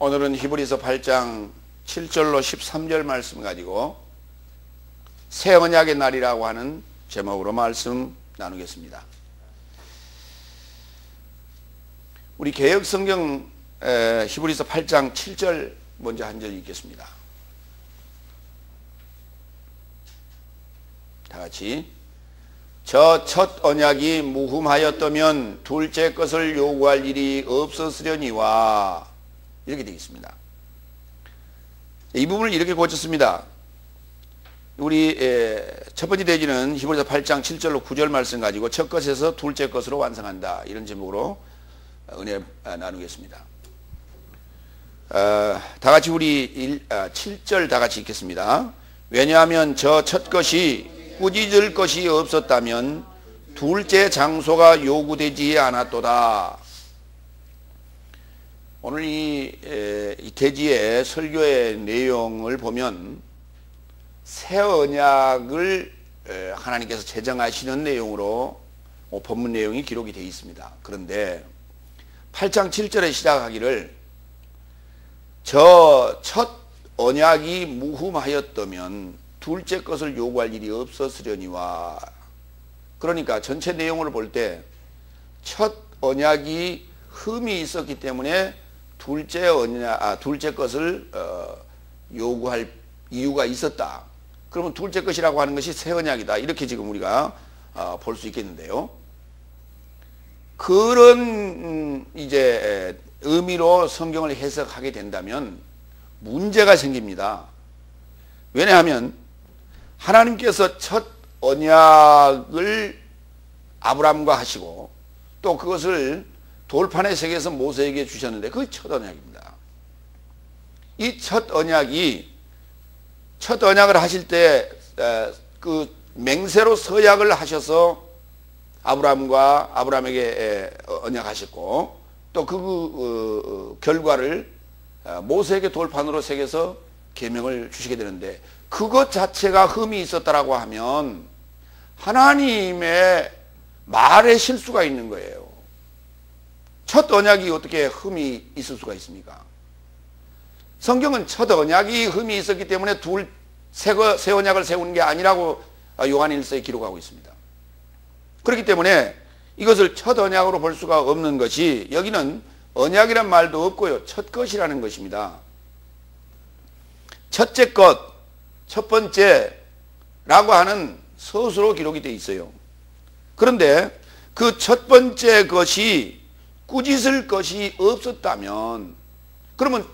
오늘은 히브리서 8장 7절로 13절 말씀 가지고 새 언약의 날이라고 하는 제목으로 말씀 나누겠습니다. 우리 개역성경 히브리서 8장 7절 먼저 한 절 읽겠습니다. 다 같이. 저 첫 언약이 무흠하였다면 둘째 것을 요구할 일이 없었으려니와, 이렇게 되겠습니다. 이 부분을 이렇게 고쳤습니다. 우리 첫 번째 대지는 히브리서 8장 7절로 9절 말씀 가지고 첫 것에서 둘째 것으로 완성한다, 이런 제목으로 은혜 나누겠습니다. 다 같이 우리 7절 다 같이 읽겠습니다. 왜냐하면 저 첫 것이 꾸짖을 것이 없었다면 둘째 장소가 요구되지 않았도다. 오늘 이 대지의 설교의 내용을 보면 새 언약을 하나님께서 제정하시는 내용으로 본문 내용이 기록이 되어 있습니다. 그런데 8장 7절에 시작하기를 저 첫 언약이 무흠하였다면 둘째 것을 요구할 일이 없었으려니와, 그러니까 전체 내용을 볼 때 첫 언약이 흠이 있었기 때문에 둘째 것을 요구할 이유가 있었다. 그러면 둘째 것이라고 하는 것이 새 언약이다, 이렇게 지금 우리가 볼 수 있겠는데요. 그런 이제 의미로 성경을 해석하게 된다면 문제가 생깁니다. 왜냐하면 하나님께서 첫 언약을 아브라함과 하시고 또 그것을 돌판의 세계에서 모세에게 주셨는데 그게 첫 언약입니다. 이 첫 언약을 하실 때 그 맹세로 서약을 하셔서 아브라함에게 언약하셨고 또 그 결과를 모세에게 돌판으로 새겨서 계명을 주시게 되는데, 그것 자체가 흠이 있었다라고 하면 하나님의 말에 실수가 있는 거예요. 첫 언약이 어떻게 흠이 있을 수가 있습니까? 성경은 첫 언약이 흠이 있었기 때문에 새 언약을 세우는 게 아니라고 요한 1서에 기록하고 있습니다. 그렇기 때문에 이것을 첫 언약으로 볼 수가 없는 것이, 여기는 언약이란 말도 없고요, 첫 것이라는 것입니다. 첫째 것, 첫 번째라고 하는 서술로 기록이 되어 있어요. 그런데 그 첫 번째 것이 꾸짖을 것이 없었다면, 그러면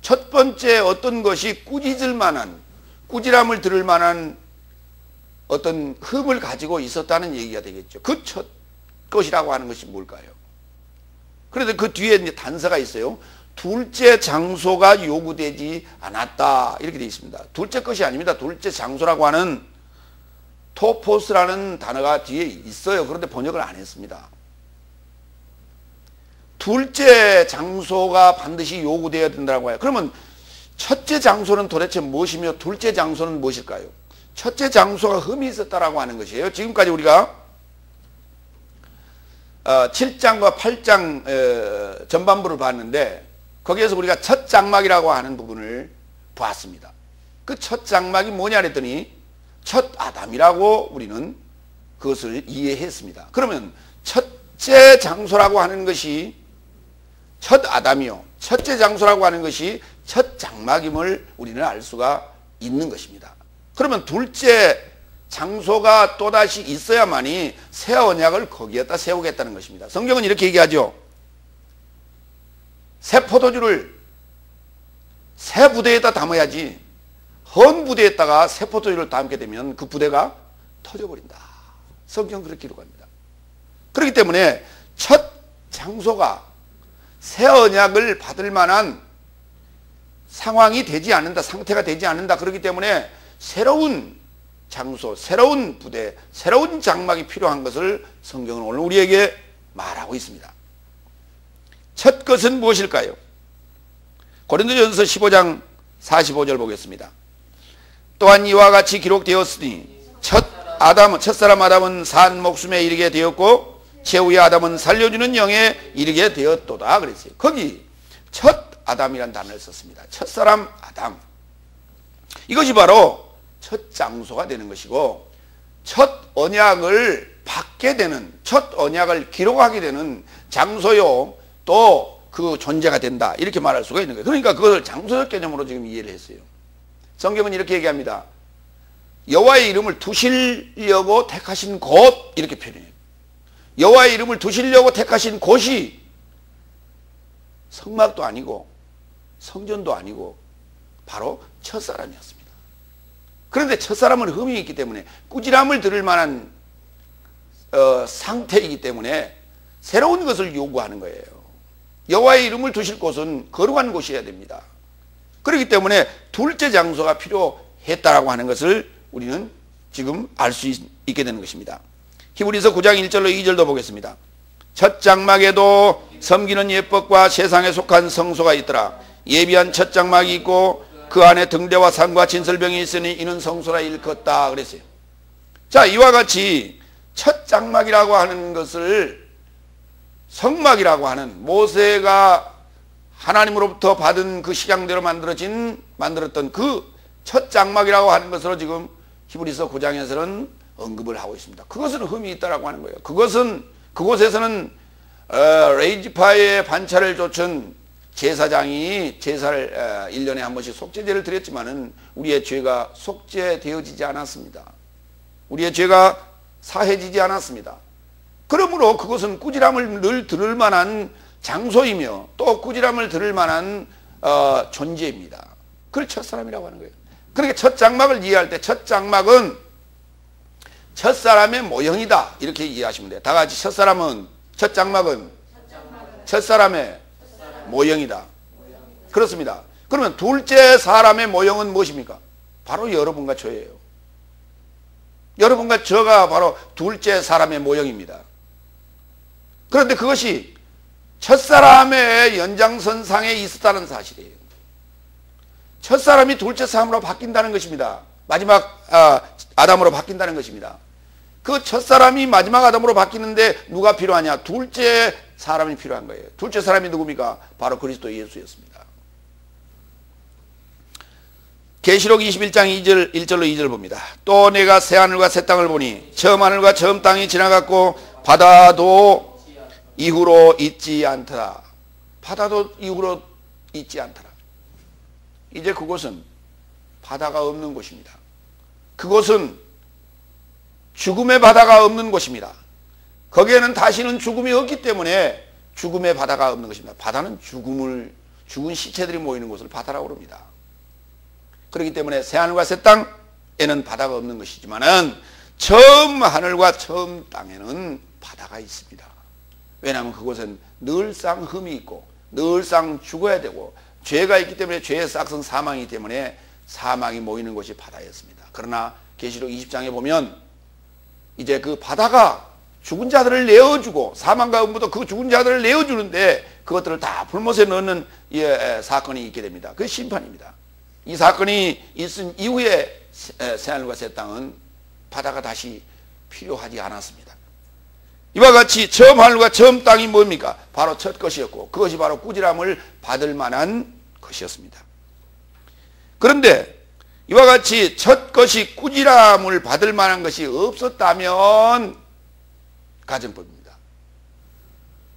첫 번째 어떤 것이 꾸짖을 만한, 꾸지람을 들을 만한 어떤 흠을 가지고 있었다는 얘기가 되겠죠. 그 첫 것이라고 하는 것이 뭘까요? 그런데 그 뒤에 이제 단서가 있어요. 둘째 장소가 요구되지 않았다, 이렇게 되어 있습니다. 둘째 것이 아닙니다. 둘째 장소라고 하는 토포스라는 단어가 뒤에 있어요. 그런데 번역을 안 했습니다. 둘째 장소가 반드시 요구되어야 된다고 해요. 그러면 첫째 장소는 도대체 무엇이며 둘째 장소는 무엇일까요? 첫째 장소가 흠이 있었다라고 하는 것이에요. 지금까지 우리가 7장과 8장 전반부를 봤는데 거기에서 우리가 첫 장막이라고 하는 부분을 보았습니다. 그 첫 장막이 뭐냐 했더니 첫 아담이라고 우리는 그것을 이해했습니다. 그러면 첫째 장소라고 하는 것이 첫 아담이요, 첫째 장소라고 하는 것이 첫 장막임을 우리는 알 수가 있는 것입니다. 그러면 둘째 장소가 또다시 있어야만이 새 언약을 거기에다 세우겠다는 것입니다. 성경은 이렇게 얘기하죠. 새 포도주를 새 부대에다 담아야지 헌 부대에다가 새 포도주를 담게 되면 그 부대가 터져버린다. 성경은 그렇게 기록합니다. 그렇기 때문에 첫 장소가 새 언약을 받을 만한 상황이 되지 않는다, 상태가 되지 않는다. 그렇기 때문에 새로운 장소, 새로운 부대, 새로운 장막이 필요한 것을 성경은 오늘 우리에게 말하고 있습니다. 첫 것은 무엇일까요? 고린도전서 15장 45절 보겠습니다. 또한 이와 같이 기록되었으니 첫사람 아담은 산 목숨에 이르게 되었고 최후의 아담은 살려주는 영에 이르게 되었도다 그랬어요. 거기 첫 아담이란 단어를 썼습니다. 첫사람 아담. 이것이 바로 첫 장소가 되는 것이고 첫 언약을 받게 되는, 첫 언약을 기록하게 되는 장소요 또 그 존재가 된다, 이렇게 말할 수가 있는 거예요. 그러니까 그것을 장소적 개념으로 지금 이해를 했어요. 성경은 이렇게 얘기합니다. 여호와의 이름을 두시려고 택하신 곳, 이렇게 표현해요. 여호와의 이름을 두시려고 택하신 곳이 성막도 아니고 성전도 아니고 바로 첫사람이었습니다. 그런데 첫사람은 흠이 있기 때문에 꾸지람을 들을 만한 상태이기 때문에 새로운 것을 요구하는 거예요. 여호와의 이름을 두실 곳은 거룩한 곳이어야 됩니다. 그렇기 때문에 둘째 장소가 필요했다라고 하는 것을 우리는 지금 알 수 있게 되는 것입니다. 히브리서 9장 1절로 2절도 보겠습니다. 첫 장막에도 섬기는 예법과 세상에 속한 성소가 있더라. 예비한 첫 장막이 있고 그 안에 등대와 상과 진설병이 있으니 이는 성소라 일컫다 그랬어요. 자, 이와 같이 첫 장막이라고 하는 것을 성막이라고 하는, 모세가 하나님으로부터 받은 그 식양대로 만들었던 그 첫 장막이라고 하는 것으로 지금 히브리서 9장에서는 언급을 하고 있습니다. 그것은 흠이 있다라고 하는 거예요. 그곳에서는 레이지파의 반차를 좇은 제사장이 제사를 1년에 한 번씩 속죄제를 드렸지만은 우리의 죄가 속죄되어지지 않았습니다. 우리의 죄가 사해지지 않았습니다. 그러므로 그것은 꾸지람을 늘 들을 만한 장소이며 또 꾸지람을 들을 만한 존재입니다. 그걸 첫사람이라고 하는 거예요. 그러니까 첫 장막을 이해할 때 첫 장막은 첫사람의 모형이다, 이렇게 이해하시면 돼요. 다 같이 첫 장막은 첫사람의 모형이다. 그렇습니다. 그러면 둘째 사람의 모형은 무엇입니까? 바로 여러분과 저예요. 여러분과 저가 바로 둘째 사람의 모형입니다. 그런데 그것이 첫사람의 연장선상에 있었다는 사실이에요. 첫사람이 둘째 사람으로 바뀐다는 것입니다. 마지막 아담으로 바뀐다는 것입니다. 그 첫사람이 마지막 아담으로 바뀌는데 누가 필요하냐? 둘째 사람이 필요한 거예요. 둘째 사람이 누굽니까? 바로 그리스도 예수였습니다. 계시록 21장 1절로 2절 봅니다. 또 내가 새하늘과 새 땅을 보니 처음 하늘과 처음 땅이 지나갔고 바다도 이후로 있지 않더라. 바다도 이후로 있지 않더라. 이제 그곳은 바다가 없는 곳입니다. 그곳은 죽음의 바다가 없는 곳입니다. 거기에는 다시는 죽음이 없기 때문에 죽음의 바다가 없는 것입니다. 바다는 죽은 시체들이 모이는 곳을 바다라고 합니다. 그렇기 때문에 새하늘과 새 땅에는 바다가 없는 것이지만은 처음 하늘과 처음 땅에는 바다가 있습니다. 왜냐하면 그곳은 늘상 흠이 있고 늘상 죽어야 되고 죄가 있기 때문에 죄의 싹은 사망이기 때문에 사망이 모이는 곳이 바다였습니다. 그러나 계시록 20장에 보면 이제 그 바다가 죽은 자들을 내어주고 사망과 음부도 그 죽은 자들을 내어주는데 그것들을 다 불못에 넣는 사건이 있게 됩니다. 그게 심판입니다. 이 사건이 있은 이후에 새하늘과 새 땅은 바다가 다시 필요하지 않았습니다. 이와 같이 처음 하늘과 처음 땅이 뭡니까? 바로 첫 것이었고 그것이 바로 꾸지람을 받을 만한 것이었습니다. 그런데 이와 같이 첫 것이 꾸지람을 받을 만한 것이 없었다면 가정법입니다.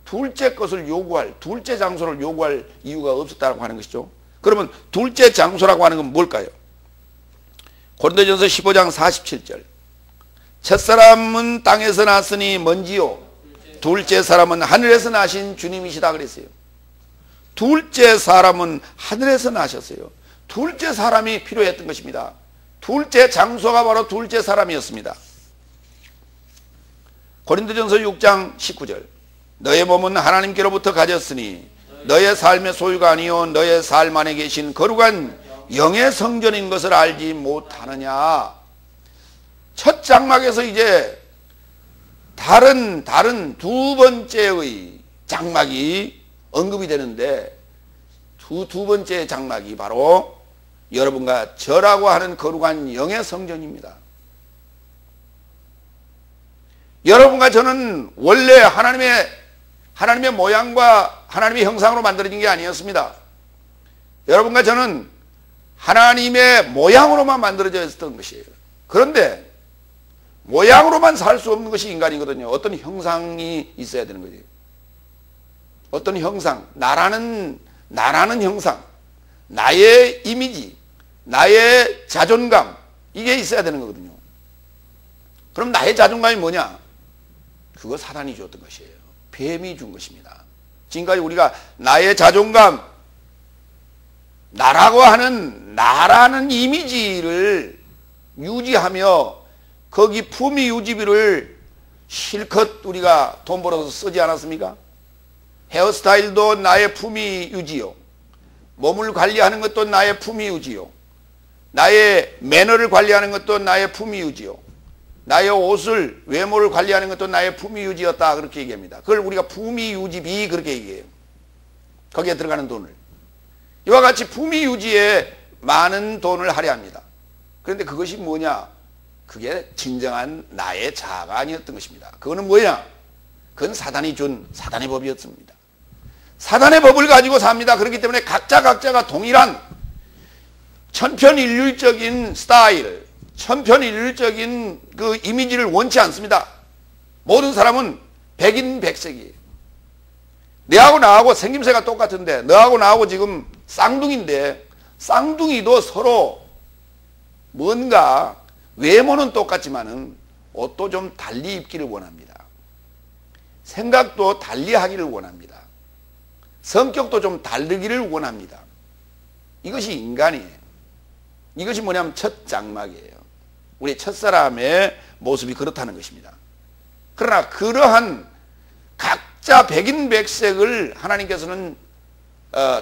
둘째 것을 요구할, 둘째 장소를 요구할 이유가 없었다고 하는 것이죠. 그러면 둘째 장소라고 하는 건 뭘까요? 고린도전서 15장 47절. 첫사람은 땅에서 났으니 먼지요 둘째 사람은 하늘에서 나신 주님이시다 그랬어요. 둘째 사람은 하늘에서 나셨어요. 둘째 사람이 필요했던 것입니다. 둘째 장소가 바로 둘째 사람이었습니다. 고린도전서 6장 19절. 너의 몸은 하나님께로부터 가졌으니 너의 삶의 소유가 아니요 너의 삶 안에 계신 거룩한 영의 성전인 것을 알지 못하느냐. 첫 장막에서 이제 다른 두 번째의 장막이 언급이 되는데 두 번째 장막이 바로 여러분과 저라고 하는 거룩한 영의 성전입니다. 여러분과 저는 원래 하나님의 모양과 하나님의 형상으로 만들어진 게 아니었습니다. 여러분과 저는 하나님의 모양으로만 만들어져 있었던 것이에요. 그런데 모양으로만 살 수 없는 것이 인간이거든요. 어떤 형상이 있어야 되는 거지. 어떤 형상, 나라는 형상, 나의 이미지, 나의 자존감, 이게 있어야 되는 거거든요. 그럼 나의 자존감이 뭐냐? 그거 사단이 줬던 것이에요. 뱀이 준 것입니다. 지금까지 우리가 나의 자존감, 나라고 하는 나라는 이미지를 유지하며 거기 품위 유지비를 실컷 우리가 돈 벌어서 쓰지 않았습니까? 헤어스타일도 나의 품위 유지요. 몸을 관리하는 것도 나의 품위 유지요. 나의 매너를 관리하는 것도 나의 품위 유지요. 나의 옷을, 외모를 관리하는 것도 나의 품위 유지였다. 그렇게 얘기합니다. 그걸 우리가 품위 유지비 그렇게 얘기해요. 거기에 들어가는 돈을. 이와 같이 품위 유지에 많은 돈을 할애합니다. 그런데 그것이 뭐냐? 그게 진정한 나의 자아가 아니었던 것입니다. 그거는 뭐냐? 그건 사단이 준 사단의 법이었습니다. 사단의 법을 가지고 삽니다. 그렇기 때문에 각자가 동일한 천편일률적인 스타일, 천편일률적인 그 이미지를 원치 않습니다. 모든 사람은 백인백색이에요. 너하고 나하고 생김새가 똑같은데, 너하고 나하고 지금 쌍둥이인데, 쌍둥이도 서로 뭔가 외모는 똑같지만은 옷도 좀 달리 입기를 원합니다. 생각도 달리 하기를 원합니다. 성격도 좀 다르기를 원합니다. 이것이 인간이에요. 이것이 뭐냐면 첫 장막이에요. 우리 첫사람의 모습이 그렇다는 것입니다. 그러나 그러한 각자 백인백색을 하나님께서는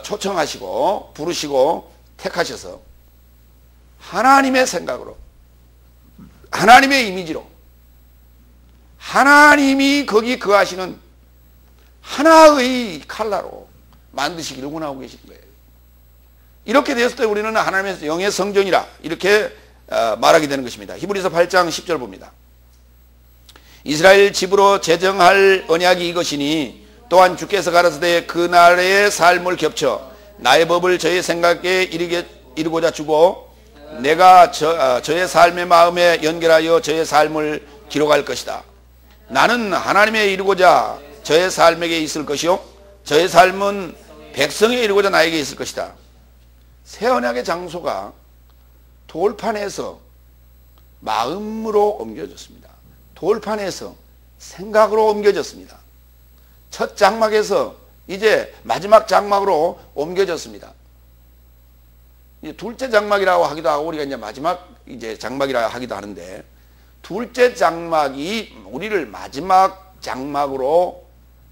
초청하시고 부르시고 택하셔서 하나님의 생각으로, 하나님의 이미지로, 하나님이 거기 거하시는 하나의 칼라로 만드시기를 원하고 계신 거예요. 이렇게 되었을 때 우리는 하나님의 영의 성전이라 이렇게 말하게 되는 것입니다. 히브리서 8장 10절 봅니다. 이스라엘 집으로 제정할 언약이 이것이니 또한 주께서 가라사대 그날의 삶을 겹쳐 나의 법을 저의 생각에 이루고자 주고 내가 저의 삶의 마음에 연결하여 저의 삶을 기록할 것이다. 나는 하나님의 이루고자 저의 삶에게 있을 것이요 저의 삶은 백성에 이루고자 나에게 있을 것이다. 새 언약의 장소가 돌판에서 마음으로 옮겨졌습니다. 돌판에서 생각으로 옮겨졌습니다. 첫 장막에서 이제 마지막 장막으로 옮겨졌습니다. 이제 둘째 장막이라고 하기도 하고 우리가 이제 마지막 이제 장막이라고 하기도 하는데 둘째 장막이 우리를 마지막 장막으로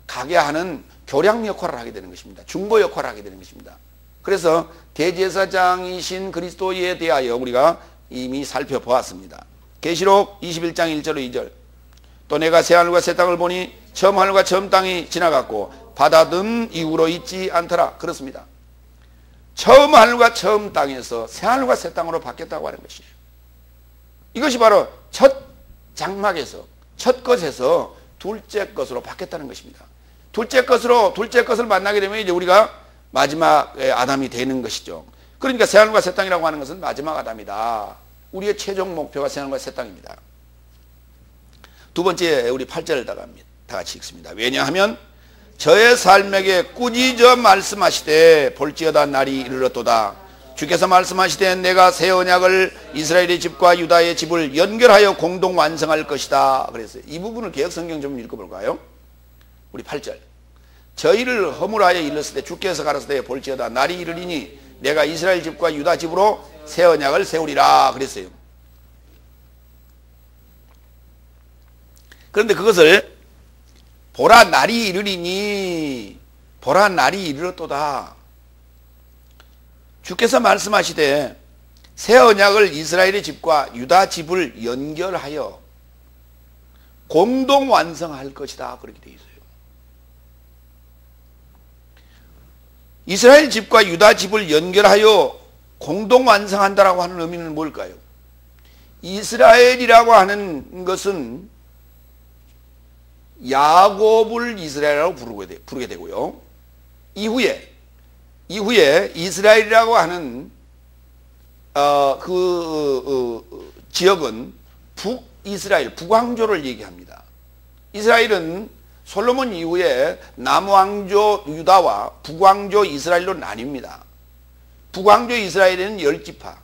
가게 하는 교량 역할을 하게 되는 것입니다. 중보 역할을 하게 되는 것입니다. 그래서 대제사장이신 그리스도에 대하여 우리가 이미 살펴보았습니다. 계시록 21장 1절 2절 또 내가 새하늘과 새 땅을 보니 처음 하늘과 처음 땅이 지나갔고 바다든 이후로 있지 않더라. 그렇습니다. 처음 하늘과 처음 땅에서 새하늘과 새 땅으로 바뀌었다고 하는 것이에요. 이것이 바로 첫 장막에서 첫 것에서 둘째 것으로 바뀌었다는 것입니다. 둘째 것을 만나게 되면 이제 우리가 마지막 아담이 되는 것이죠. 그러니까 새하늘과 새 땅이라고 하는 것은 마지막 아담이다. 우리의 최종 목표가 새하늘과 새 땅입니다. 두 번째 우리 8절을 다 같이 읽습니다. 왜냐하면 저의 삶에게 꾸짖어 말씀하시되 볼지어다 날이 이르렀도다. 주께서 말씀하시되 내가 새 언약을 이스라엘의 집과 유다의 집을 연결하여 공동 완성할 것이다. 그랬어요. 이 부분을 개역성경 좀 읽어볼까요? 우리 8절 저희를 허물하여 일렀을 때 주께서 가라사대 볼지어다 날이 이르리니 내가 이스라엘 집과 유다 집으로 새 언약을 세우리라 그랬어요. 그런데 그것을 보라 날이 이르리니 보라 날이 이르렀도다. 주께서 말씀하시되 새 언약을 이스라엘의 집과 유다 집을 연결하여 공동 완성할 것이다. 그렇게 되어 있어요. 이스라엘 집과 유다 집을 연결하여 공동 완성한다라고 하는 의미는 뭘까요? 이스라엘이라고 하는 것은 야곱을 이스라엘이라고 부르게 되고요. 이후에 이후에 이스라엘이라고 하는 지역은 북이스라엘, 북왕조를 얘기합니다. 이스라엘은 솔로몬 이후에 남왕조 유다와 북왕조 이스라엘로 나뉩니다. 북왕조 이스라엘에는 10지파,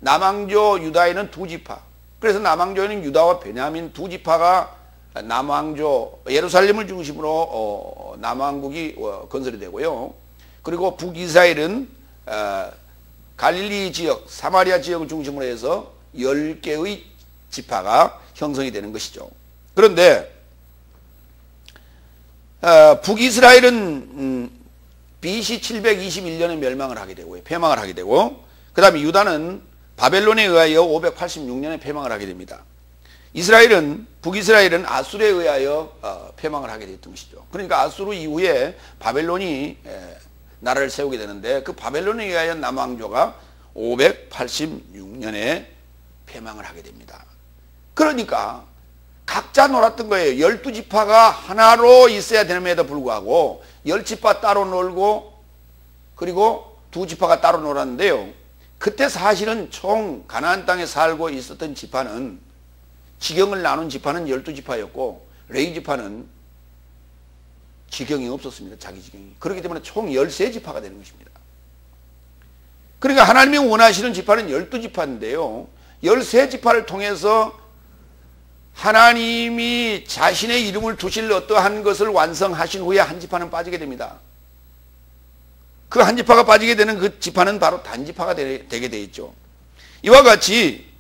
남왕조 유다에는 2지파. 그래서 남왕조에는 유다와 베냐민 2지파가 남왕조 예루살렘을 중심으로 남왕국이 건설이 되고요. 그리고 북이스라엘은 갈릴리 지역, 사마리아 지역을 중심으로 해서 10개의 지파가 형성이 되는 것이죠. 그런데 북이스라엘은 BC 721년에 멸망을 하게 되고요. 패망을 하게 되고, 그 다음에 유다는 바벨론에 의하여 586년에 패망을 하게 됩니다. 북이스라엘은 아수르에 의하여 패망을 하게 됐던 것이죠. 그러니까 아수르 이후에 바벨론이 나라를 세우게 되는데, 그 바벨론에 의하여 남왕조가 586년에 패망을 하게 됩니다. 그러니까 각자 놀았던 거예요. 12지파가 하나로 있어야 됨에도 불구하고 10지파 따로 놀고, 그리고 2지파가 따로 놀았는데요. 그때 사실은 총 가나안 땅에 살고 있었던 지파는, 지경을 나눈 지파는 12지파였고 레위 지파는 지경이 없었습니다. 자기 지경이. 그렇기 때문에 총 13지파가 되는 것입니다. 그러니까 하나님이 원하시는 지파는 12지파인데요. 13지파를 통해서 하나님이 자신의 이름을 두실 어떠한 것을 완성하신 후에 한 지파는 빠지게 됩니다. 그 한 지파가 빠지게 되는 그 지파는 바로 단지파가 되게 되어 있죠. 이와 같이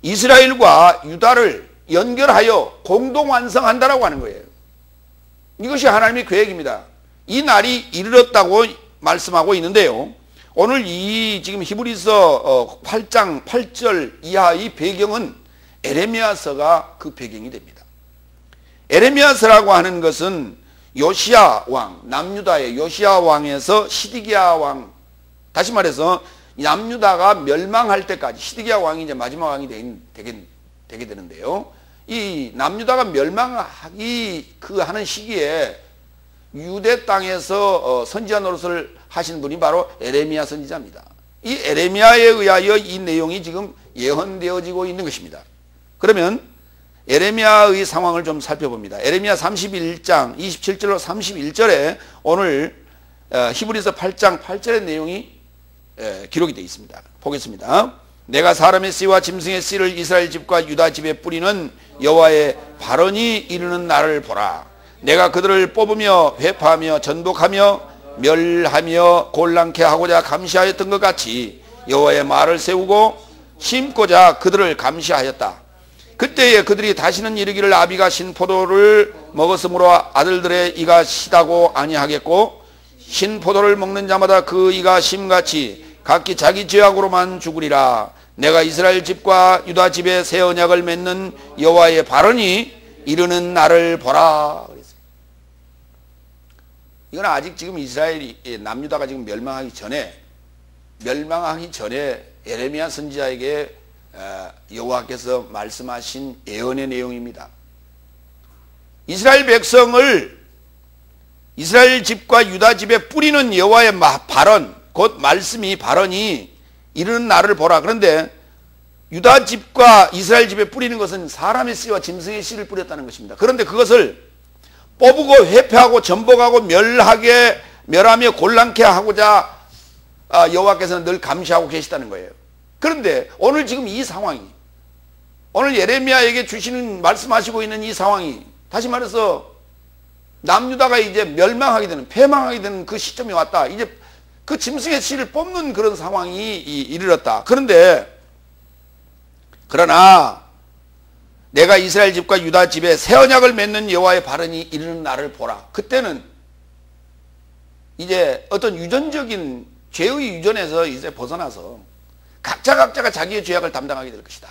이스라엘과 유다를 연결하여 공동 완성한다라고 하는 거예요. 이것이 하나님의 계획입니다. 이 날이 이르렀다고 말씀하고 있는데요. 오늘 이 지금 히브리서 8장 8절 이하의 배경은 에레미야서가 그 배경이 됩니다. 에레미야서라고 하는 것은 요시야 왕, 남유다의 요시야 왕에서 시드기야 왕, 다시 말해서 남유다가 멸망할 때까지, 시드기야 왕이 이제 마지막 왕이 되게 되는데요. 이 남유다가 멸망하기 하는 시기에 유대 땅에서 선지자 노릇을 하신 분이 바로 에레미야 선지자입니다. 이 에레미야에 의하여 이 내용이 지금 예언되어지고 있는 것입니다. 그러면 에레미야의 상황을 좀 살펴봅니다. 에레미야 31장 27절로 31절에 오늘 히브리서 8장 8절의 내용이 기록이 되어 있습니다. 보겠습니다. 내가 사람의 씨와 짐승의 씨를 이스라엘 집과 유다 집에 뿌리는 여호와의 발언이 이르는 날을 보라. 내가 그들을 뽑으며 회파하며 전복하며 멸하며 곤란케 하고자 감시하였던 것 같이 여호와의 말을 세우고 심고자 그들을 감시하였다. 그때에 그들이 다시는 이르기를 아비가 신포도를 먹었으므로 아들들의 이가 시다고 아니하겠고, 신포도를 먹는 자마다 그 이가 심같이 각기 자기 죄악으로만 죽으리라. 내가 이스라엘 집과 유다 집에 새 언약을 맺는 여호와의 발언이 이르는 날을 보라. 이건 아직 지금 이스라엘이, 남유다가 지금 멸망하기 전에 에레미야 선지자에게 여호와께서 말씀하신 예언의 내용입니다. 이스라엘 백성을 이스라엘 집과 유다 집에 뿌리는 여호와의 발언, 곧 발언이 이르는 날을 보라. 그런데 유다 집과 이스라엘 집에 뿌리는 것은 사람의 씨와 짐승의 씨를 뿌렸다는 것입니다. 그런데 그것을 뽑고 회피하고 전복하고 멸하며 곤란케 하고자 여호와께서는 늘 감시하고 계시다는 거예요. 그런데 오늘 지금 이 상황이, 오늘 예레미야에게 주시는 말씀하시고 있는 이 상황이, 다시 말해서 남유다가 이제 멸망하게 되는, 패망하게 되는 그 시점이 왔다. 이제 그 짐승의 씨를 뽑는 그런 상황이 이르렀다. 그러나 내가 이스라엘 집과 유다 집에 새 언약을 맺는 여호와의 발언이 이르는 날을 보라. 그때는 이제 어떤 유전적인 죄의 유전에서 이제 벗어나서 각자가 자기의 죄악을 담당하게 될 것이다.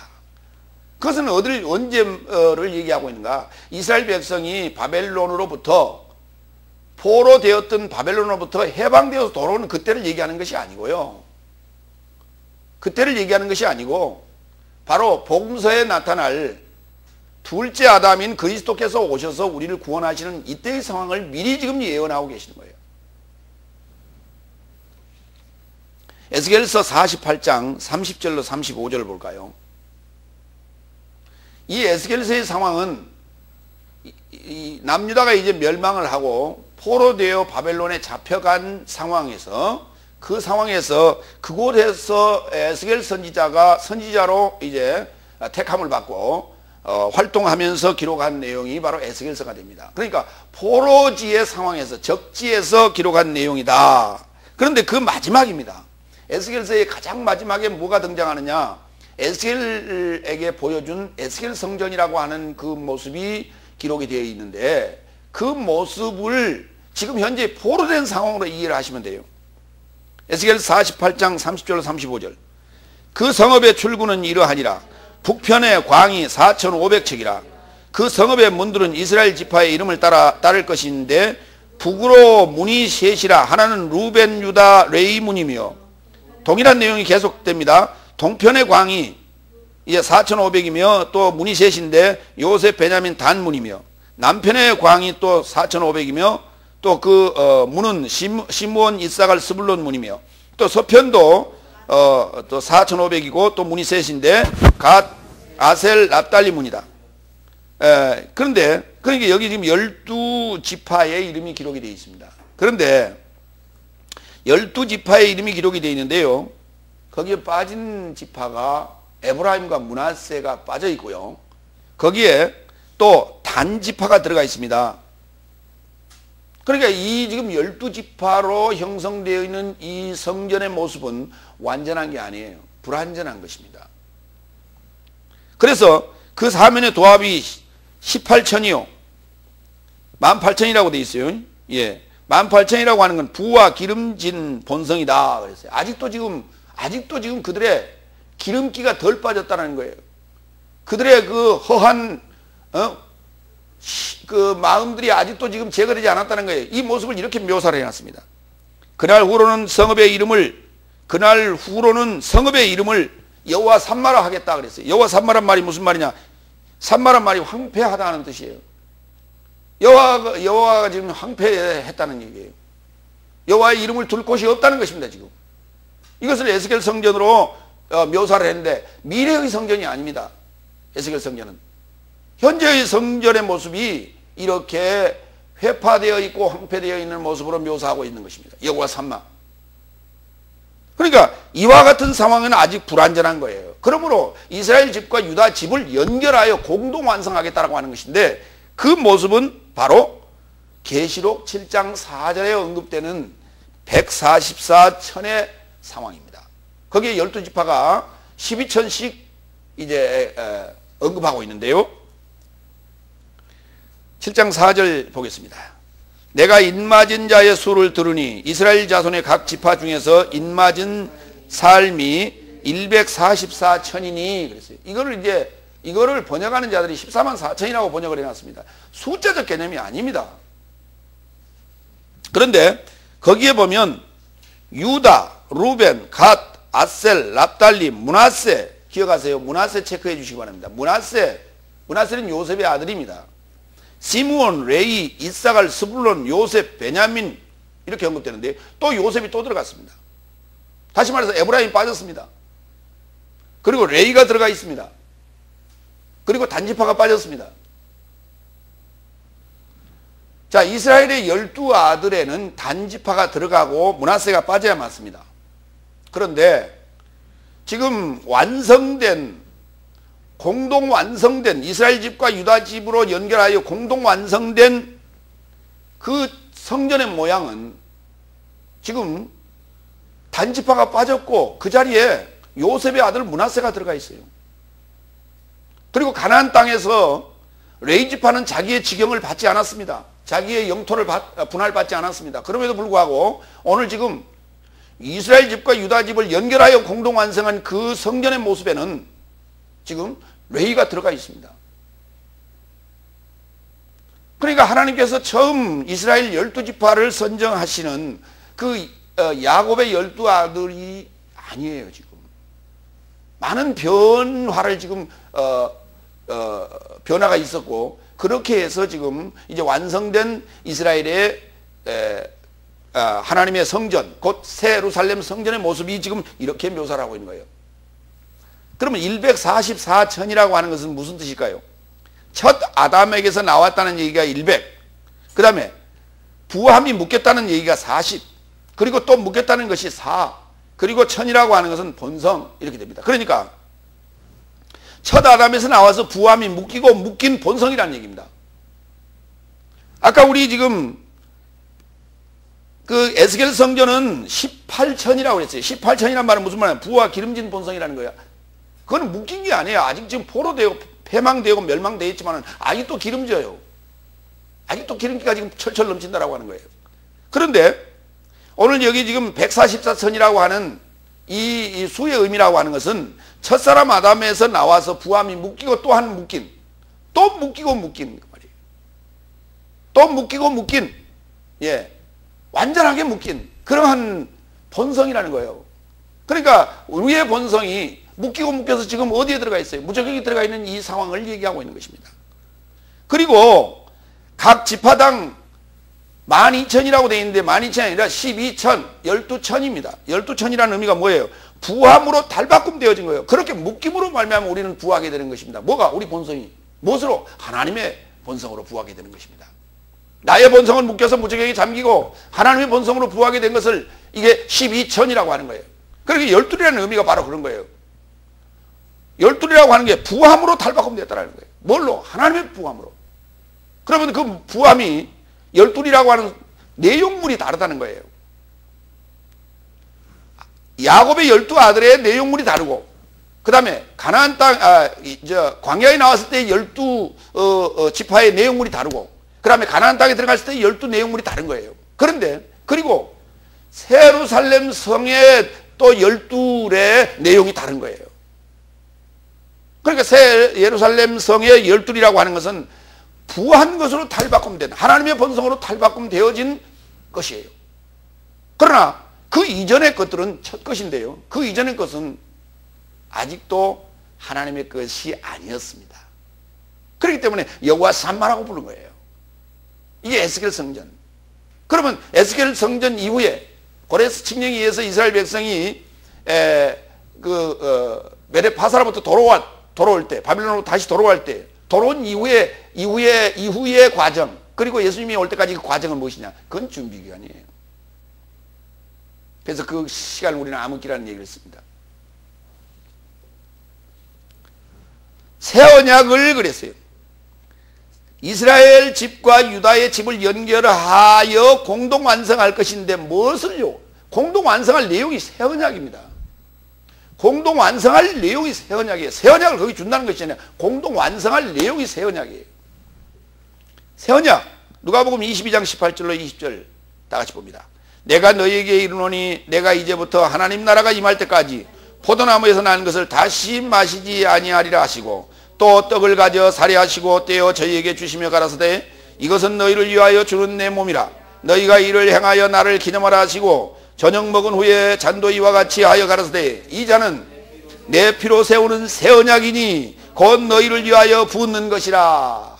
그것은 언제를 얘기하고 있는가? 이스라엘 백성이 바벨론으로부터, 포로되었던 바벨론으로부터 해방되어서 돌아오는 그때를 얘기하는 것이 아니고요. 그때를 얘기하는 것이 아니고 바로 복음서에 나타날 둘째 아담인 그리스도께서 오셔서 우리를 구원하시는 이때의 상황을 미리 지금 예언하고 계시는 거예요. 에스겔서 48장 30절로 35절을 볼까요? 이 에스겔서의 상황은 이 남유다가 이제 멸망을 하고 포로되어 바벨론에 잡혀간 상황에서, 그 상황에서 그곳에서 에스겔 선지자가 선지자로 이제 택함을 받고 활동하면서 기록한 내용이 바로 에스겔서가 됩니다. 그러니까 포로지의 상황에서, 적지에서 기록한 내용이다. 그런데 그 마지막입니다. 에스겔서의 가장 마지막에 뭐가 등장하느냐? 에스겔에게 보여준 에스겔 성전이라고 하는 그 모습이 기록이 되어 있는데, 그 모습을 지금 현재 포로된 상황으로 이해를 하시면 돼요. 에스겔 48장 30절 35절. 그 성읍의 출구는 이러하니라. 북편의 광이 4,500척이라. 그 성읍의 문들은 이스라엘 지파의 이름을 따를 것인데, 북으로 문이 셋이라. 하나는 루벤, 유다, 레위 문이며, 동일한 내용이 계속됩니다. 동편의 광이 이제 4,500이며 또 문이 셋인데 요셉, 베냐민, 단 문이며, 남편의 광이 또 4,500이며 또 그 문은 시므온, 이사갈, 스불론 문이며, 또 서편도 또 4,500이고 또 문이 셋인데 갓, 아셀, 납달리 문이다. 그런데 그러니까 여기 지금 12지파의 이름이 기록이 되어 있습니다. 그런데 12지파의 이름이 기록이 되어 있는데요, 거기에 빠진 지파가 에브라임과 므낫세가 빠져 있고요, 거기에 또 단지파가 들어가 있습니다. 그러니까 이 지금 12지파로 형성되어 있는 이 성전의 모습은 완전한 게 아니에요. 불완전한 것입니다. 그래서 그 사면의 도합이 18,000이요. 18,000이라고 되어 있어요. 예. 18,000이라고 하는 건 부와 기름진 본성이다 그랬어요. 아직도 지금 그들의 기름기가 덜 빠졌다는 거예요. 그들의 그 허한 그 마음들이 아직도 지금 제거되지 않았다는 거예요. 이 모습을 이렇게 묘사를 해놨습니다. 그날 후로는 성읍의 이름을 여호와 산마라 하겠다 그랬어요. 여호와 산마란 말이 무슨 말이냐? 산마란 말이 황폐하다는 뜻이에요. 여호와가 지금 황폐했다는 얘기예요. 여호와의 이름을 둘 곳이 없다는 것입니다. 지금 이것을 에스겔 성전으로 묘사를 했는데, 미래의 성전이 아닙니다. 에스겔 성전은 현재의 성전의 모습이 이렇게 회파되어 있고 황폐되어 있는 모습으로 묘사하고 있는 것입니다. 여호와 산마. 그러니까 이와 같은 상황은 아직 불완전한 거예요. 그러므로 이스라엘 집과 유다 집을 연결하여 공동 완성하겠다라고 하는 것인데, 그 모습은 바로 계시록 7장 4절에 언급되는 144천의 상황입니다. 거기에 12지파가 12천씩 이제 언급하고 있는데요, 7장 4절 보겠습니다. 내가 인맞은 자의 수를 들으니 이스라엘 자손의 각 지파 중에서 인맞은 삶이 144천이니 그랬어요. 이거를 번역하는 자들이 14만 4천이라고 번역을 해놨습니다. 숫자적 개념이 아닙니다. 그런데 거기에 보면 유다, 루벤, 갓, 아셀, 납달리, 므낫세, 기억하세요. 므낫세 체크해 주시기 바랍니다. 므낫세는 요셉의 아들입니다. 시므온, 레위, 이사갈, 스불론, 요셉, 베냐민 이렇게 언급되는데, 또 요셉이 또 들어갔습니다. 다시 말해서 에브라임이 빠졌습니다. 그리고 레위가 들어가 있습니다. 그리고 단지파가 빠졌습니다. 자, 이스라엘의 12아들에는 단지파가 들어가고 므낫세가 빠져야 맞습니다. 그런데 지금 공동 완성된 이스라엘 집과 유다 집으로 연결하여 공동 완성된 그 성전의 모양은 지금 단지파가 빠졌고 그 자리에 요셉의 아들 므낫세가 들어가 있어요. 그리고 가나안 땅에서 레위 지파는 자기의 지경을 받지 않았습니다. 자기의 영토를 분할받지 않았습니다. 그럼에도 불구하고 오늘 지금 이스라엘 집과 유다 집을 연결하여 공동 완성한 그 성전의 모습에는 지금 레위가 들어가 있습니다. 그러니까 하나님께서 처음 이스라엘 12지파를 선정하시는 그 야곱의 12아들이 아니에요. 지금 많은 변화를 지금 변화가 있었고, 그렇게 해서 지금 이제 완성된 이스라엘의 하나님의 성전, 곧 새 예루살렘 성전의 모습이 지금 이렇게 묘사를 하고 있는 거예요. 그러면 144천이라고 하는 것은 무슨 뜻일까요? 첫 아담에게서 나왔다는 얘기가 100, 그 다음에 부함이 묶였다는 얘기가 40, 그리고 또 묶였다는 것이 4, 그리고 천이라고 하는 것은 본성, 이렇게 됩니다. 그러니까 첫 아담에서 나와서 부함이 묶이고 묶인 본성이라는 얘기입니다. 아까 우리 지금 그 에스겔 성전은 18천이라고 그랬어요. 18천이란 말은 무슨 말이야? 부와 기름진 본성이라는 거야. 그건 묶인 게 아니에요. 아직 지금 포로되고 폐망되고 멸망되어 있지만 아직도 기름져요. 아직도 기름기가 지금 철철 넘친다라고 하는 거예요. 그런데 오늘 여기 지금 144천이라고 하는 이 수의 의미라고 하는 것은 첫사람 아담에서 나와서 부함이 묶이고 또 한 묶인, 또 묶이고 묶인 그 말이에요. 또 묶이고 묶인, 예, 완전하게 묶인 그러한 본성이라는 거예요. 그러니까 우리의 본성이 묶이고 묶여서 지금 어디에 들어가 있어요? 무저격이 들어가 있는 이 상황을 얘기하고 있는 것입니다. 그리고 각 지파당 12,000이라고 되어 있는데 12,000이 아니라 12,000, 12,000입니다. 12,000이라는 의미가 뭐예요? 부함으로 달바꿈되어진 거예요. 그렇게 묶임으로 말미암아 우리는 부하게 되는 것입니다. 뭐가? 우리 본성이. 무엇으로? 하나님의 본성으로 부하게 되는 것입니다. 나의 본성을 묶여서 무저격에 잠기고 하나님의 본성으로 부하게 된 것을 이게 12,000이라고 하는 거예요. 그러니까 열둘이라는 의미가 바로 그런 거예요. 열둘이라고 하는 게 부함으로 탈바꿈되었다는 거예요. 뭘로? 하나님의 부함으로. 그러면 그 부함이 열둘이라고 하는 내용물이 다르다는 거예요. 야곱의 12아들의 내용물이 다르고, 그 다음에 가나안 땅, 광야에 나왔을 때 12지파의 내용물이 다르고, 그 다음에 가나안 땅에 들어갔을 때 12 내용물이 다른 거예요. 그런데 그리고 새 예루살렘 성의 또 12의 내용이 다른 거예요. 그러니까 새 예루살렘 성의 12이라고 하는 것은 부한 것으로 탈바꿈된, 하나님의 본성으로 탈바꿈되어진 것이에요. 그러나 그 이전의 것들은 첫 것인데요, 그 이전의 것은 아직도 하나님의 것이 아니었습니다. 그렇기 때문에 여호와 산마라고 부른 거예요. 이게 에스겔 성전. 그러면 에스겔 성전 이후에 고레스 칙령에 의해서 이스라엘 백성이 메데파사로부터 돌아올 때, 바빌론으로 다시 돌아올 때, 돌아온 이후의 과정, 그리고 예수님이 올 때까지 그 과정은 무엇이냐? 그건 준비 기간이에요. 그래서 그 시간을 우리는 암흑기라는 얘기를 씁니다. 새 언약을 그랬어요. 이스라엘 집과 유다의 집을 연결하여 공동 완성할 것인데 무엇을요? 공동 완성할 내용이 새 언약입니다. 공동 완성할 내용이 새 언약이에요. 새 언약을 거기 준다는 것이 아니라 공동 완성할 내용이 새 언약이에요. 새 언약, 누가복음 22장 18절로 20절 다 같이 봅니다. 내가 너희에게 이르노니 내가 이제부터 하나님 나라가 임할 때까지 포도나무에서 나는 것을 다시 마시지 아니하리라 하시고, 또 떡을 가져 살해하시고 떼어 저희에게 주시며 가라사대 이것은 너희를 위하여 주는 내 몸이라. 너희가 이를 행하여 나를 기념하라 하시고, 저녁 먹은 후에 잔도 이와 같이 하여 가라사대 이 잔은 내 피로 세우는 새 언약이니 곧 너희를 위하여 붓는 것이라.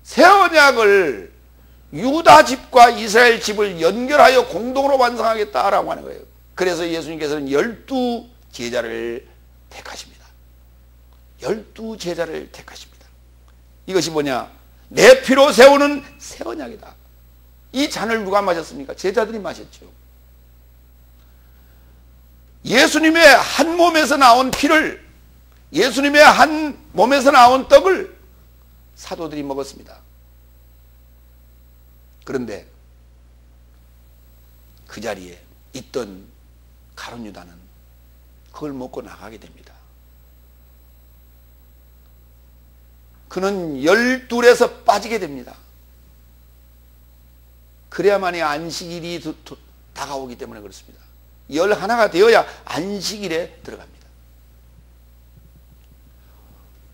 새 언약을 유다 집과 이스라엘 집을 연결하여 공동으로 완성하겠다라고 하는 거예요. 그래서 예수님께서는 12제자를 택하십니다. 12제자를 택하십니다. 이것이 뭐냐? 내 피로 세우는 새 언약이다. 이 잔을 누가 마셨습니까? 제자들이 마셨죠. 예수님의 한 몸에서 나온 피를, 예수님의 한 몸에서 나온 떡을 사도들이 먹었습니다. 그런데 그 자리에 있던 가룟 유다는 그걸 먹고 나가게 됩니다. 그는 12에서 빠지게 됩니다. 그래야만이 안식일이 다가오기 때문에 그렇습니다. 11가 되어야 안식일에 들어갑니다.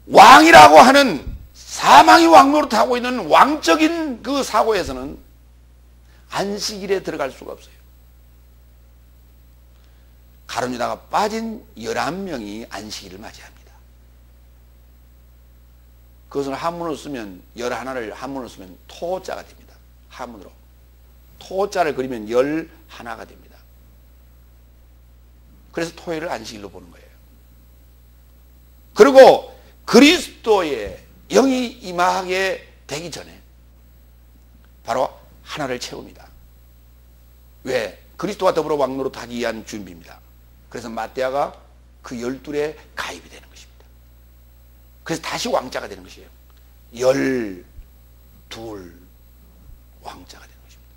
왕이라고 하는 사망의 왕노릇하고 있는 왕적인 그 사고에서는 안식일에 들어갈 수가 없어요. 가룟 유다가 빠진 11명이 안식일을 맞이합니다. 그것을 한문으로 쓰면 11를 한문으로 쓰면 토자가 됩니다. 한문으로. 토자를 그리면 열 하나가 됩니다. 그래서 토요일을 안식일로 보는 거예요. 그리고 그리스도의 영이 임하게 되기 전에 바로 하나를 채웁니다. 왜? 그리스도와 더불어 왕노릇 하기 위한 준비입니다. 그래서 마띠아가 그 12에 가입이 되는 것입니다. 그래서 다시 왕자가 되는 것이에요. 12 왕자가 되는 것입니다.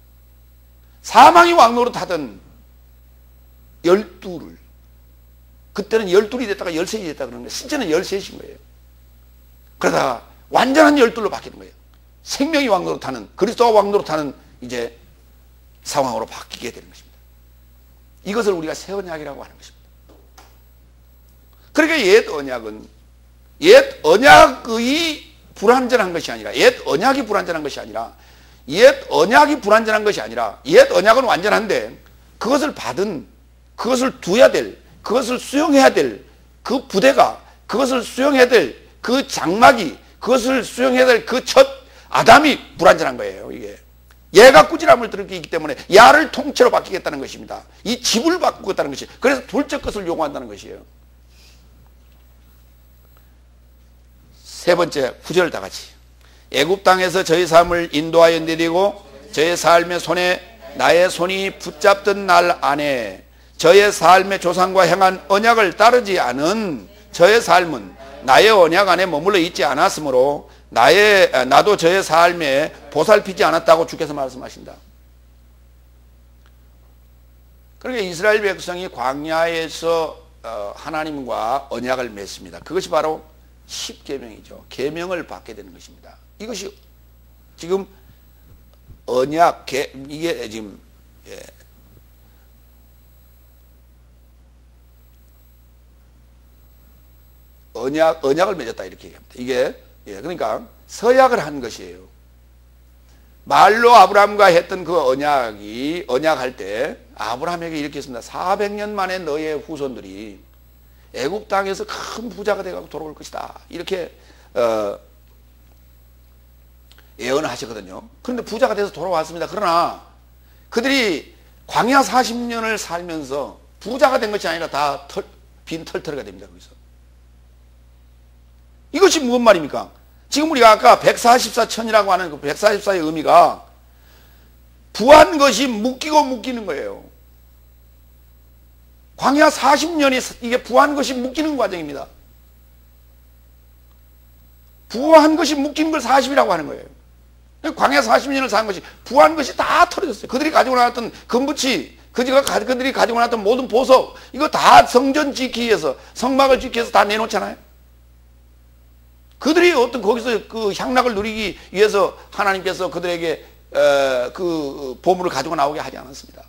사망이 왕노릇 하던 12를 그때는 12이 됐다가 13이 됐다 그러는 거예요. 실제는 13인 거예요. 그러다가 완전한 12로 바뀌는 거예요. 생명이 왕노릇하는, 그리스도가 왕노릇하는 이제 상황으로 바뀌게 되는 것입니다. 이것을 우리가 새 언약이라고 하는 것입니다. 그러니까 옛 언약은 옛 언약의 불완전한 것이 아니라 옛 언약이 불완전한 것이 아니라 옛 언약이 불완전한 것이 아니라 옛 언약은 완전한데 그것을 받은, 그것을 둬야 될, 그것을 수용해야 될 그 부대가, 그것을 수용해야 될 그 장막이, 그것을 수용해야 될 그 첫 아담이 불완전한 거예요. 이게 얘가 꾸지람을 들었기 때문에 야를 통째로 바뀌겠다는 것입니다. 이 집을 바꾸겠다는 것이, 그래서 둘째 것을 요구한다는 것이에요. 세 번째, 9절 다 같이. 애굽 땅에서 저희 삶을 인도하여 내리고 저의 삶의 손에 나의 손이 붙잡던 날 안에 저의 삶의 조상과 행한 언약을 따르지 않은 저의 삶은 나의 언약 안에 머물러 있지 않았으므로 나도 저의 삶에 보살피지 않았다고 주께서 말씀하신다. 그러니까 이스라엘 백성이 광야에서 하나님과 언약을 맺습니다. 그것이 바로 10계명이죠. 계명을 받게 되는 것입니다. 이것이 지금 언약, 이게 지금 언약을 맺었다 이렇게 얘기합니다. 이게 그러니까 서약을 한 것이에요. 말로 아브라함과 했던 그 언약할 때 아브라함에게 이렇게 했습니다. 400년 만에 너의 후손들이 애굽 땅에서 큰 부자가 돼가지고 돌아올 것이다. 이렇게 예언을 하셨거든요. 그런데 부자가 돼서 돌아왔습니다. 그러나 그들이 광야 40년을 살면서 부자가 된 것이 아니라 다 빈털터리가 됩니다. 거기서. 이것이 무슨 말입니까? 지금 우리가 아까 144천이라고 하는 그 144의 의미가 부한 것이 묶이는 거예요. 광야 40년이 이게 부한 것이 묶이는 과정입니다. 부한 것이 묶이는 걸 40이라고 하는 거예요. 광야 40년을 산 것이, 부한 것이 다 털어졌어요. 그들이 가지고 나왔던 금붙이, 그들이 가지고 나왔던 모든 보석, 이거 다 성전 지키기 위해서, 성막을 지키기 위해서 다 내놓잖아요. 그들이 어떤 거기서 그 향락을 누리기 위해서 하나님께서 그들에게 그 보물을 가지고 나오게 하지 않았습니다.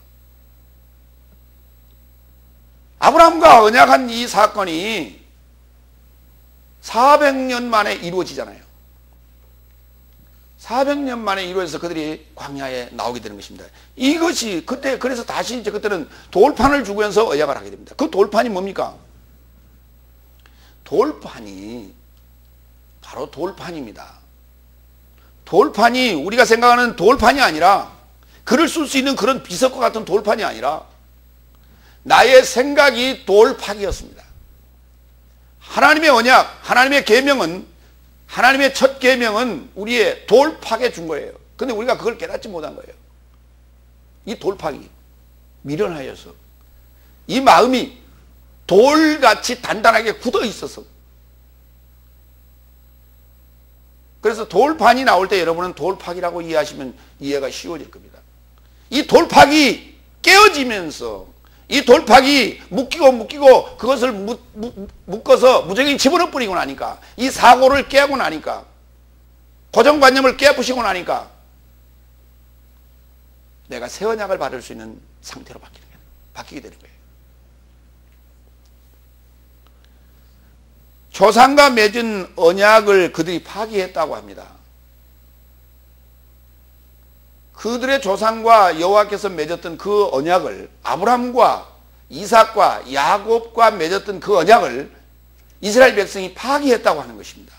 아브라함과 언약한 이 사건이 400년 만에 이루어지잖아요. 400년 만에 이루어져서 그들이 광야에 나오게 되는 것입니다. 이것이 그때, 그래서 다시 이제 그때는 돌판을 주면서 언약을 하게 됩니다. 그 돌판이 뭡니까? 돌판이 바로 돌판입니다. 돌판이 우리가 생각하는 돌판이 아니라, 글을 쓸 수 있는 그런 비석과 같은 돌판이 아니라 나의 생각이 돌판이었습니다. 하나님의 언약, 하나님의 계명은, 하나님의 첫 계명은 우리의 돌팍에 준 거예요. 근데 우리가 그걸 깨닫지 못한 거예요. 이 돌팍이 미련하여서 이 마음이 돌같이 단단하게 굳어 있어서, 그래서 돌판이 나올 때 여러분은 돌팍이라고 이해하시면 이해가 쉬워질 겁니다. 이 돌팍이 깨어지면서, 이 돌팍이 묶이고 그것을 묶어서 무정히 집어넣어 버리고 나니까, 이 사고를 깨고 나니까, 고정관념을 깨부시고 나니까 내가 새 언약을 받을 수 있는 상태로 바뀌게 되는 거예요. 조상과 맺은 언약을 그들이 파기했다고 합니다. 그들의 조상과 여호와께서 맺었던 그 언약을, 아브라함과 이삭과 야곱과 맺었던 그 언약을 이스라엘 백성이 파기했다고 하는 것입니다.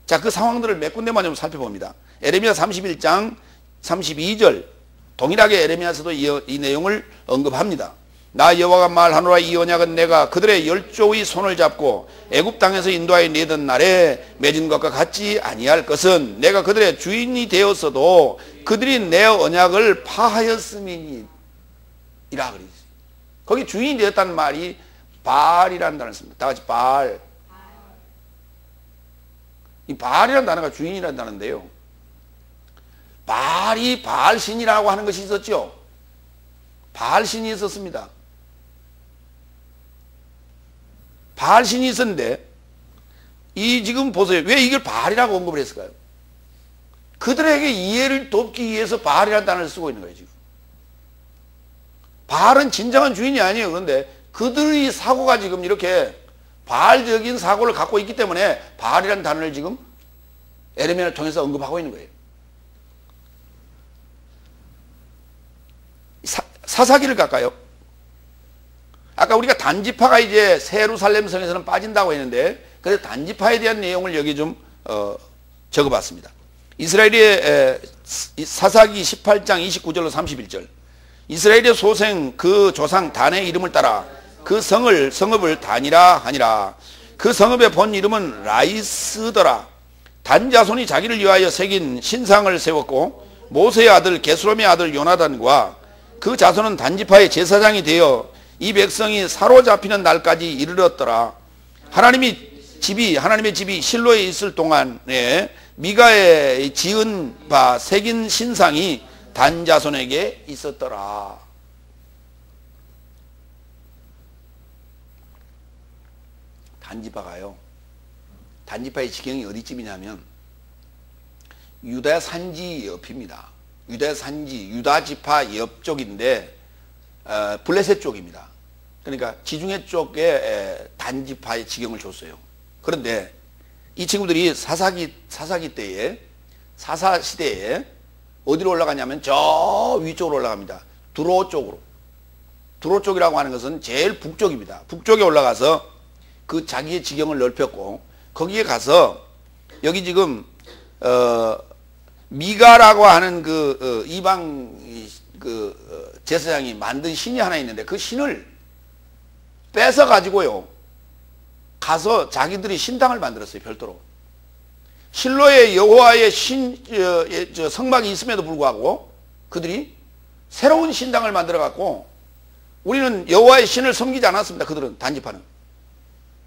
자, 그 상황들을 몇 군데만 좀 살펴봅니다. 에레미야 31장 32절 동일하게 에레미야서도 이 내용을 언급합니다. 나 여호와가 말하노라. 이 언약은 내가 그들의 열조의 손을 잡고 애굽 땅에서 인도하여 내던 날에 맺은 것과 같지 아니할 것은 내가 그들의 주인이 되었어도 그들이 내 언약을 파하였음이니라 그랬어요. 거기 주인이 되었다는 말이 바알이라는 단어를 씁니다. 다 같이 바알. 이 바알이라는 단어가 주인이라는 단어인데요. 바알이 바알신이라고 하는 것이 있었죠. 바알신이 있었습니다. 바알신이 있었는데 이 지금 보세요. 왜 이걸 바알이라고 언급을 했을까요? 그들에게 이해를 돕기 위해서 바알이라는 단어를 쓰고 있는 거예요. 지금 바알은 진정한 주인이 아니에요. 그런데 그들의 사고가 지금 이렇게 바알적인 사고를 갖고 있기 때문에 바알이라는 단어를 지금 에레미야를 통해서 언급하고 있는 거예요. 사사기를 갈까요? 아까 우리가 단지파가 이제 새 예루살렘 성에서는 빠진다고 했는데, 그래서 단지파에 대한 내용을 여기 좀 적어봤습니다. 이스라엘의 사사기 18장 29절로 31절. 이스라엘의 소생 그 조상 단의 이름을 따라 그 성읍을 단이라 하니라. 그 성읍의 본 이름은 라이스더라. 단 자손이 자기를 위하여 새긴 신상을 세웠고 모세의 아들 게스롬의 아들 요나단과 그 자손은 단지파의 제사장이 되어 이 백성이 사로잡히는 날까지 이르렀더라. 하나님의 집이 실로에 있을 동안에 미가의 지은 바 새긴 신상이 단 자손에게 있었더라. 단지파가요. 단지파의 지경이 어디쯤이냐면 유다 산지 옆입니다. 유다 산지, 유다 지파 옆쪽인데 블레셋 쪽입니다. 그러니까 지중해 쪽에 단지파의 지경을 줬어요. 그런데 이 친구들이 사사기 때에, 사사 시대에 어디로 올라가냐면 저 위쪽으로 올라갑니다. 두로 쪽으로. 두로 쪽이라고 하는 것은 제일 북쪽입니다. 북쪽에 올라가서 그 자기의 지경을 넓혔고, 거기에 가서 여기 지금 미가라고 하는 그 이방 제사장이 만든 신이 하나 있는데 그 신을 뺏어 가지고요 가서 자기들이 신당을 만들었어요. 별도로. 실로에 여호와의 성막이 있음에도 불구하고 그들이 새로운 신당을 만들어 갖고, 우리는 여호와의 신을 섬기지 않았습니다. 그들은, 단지파는.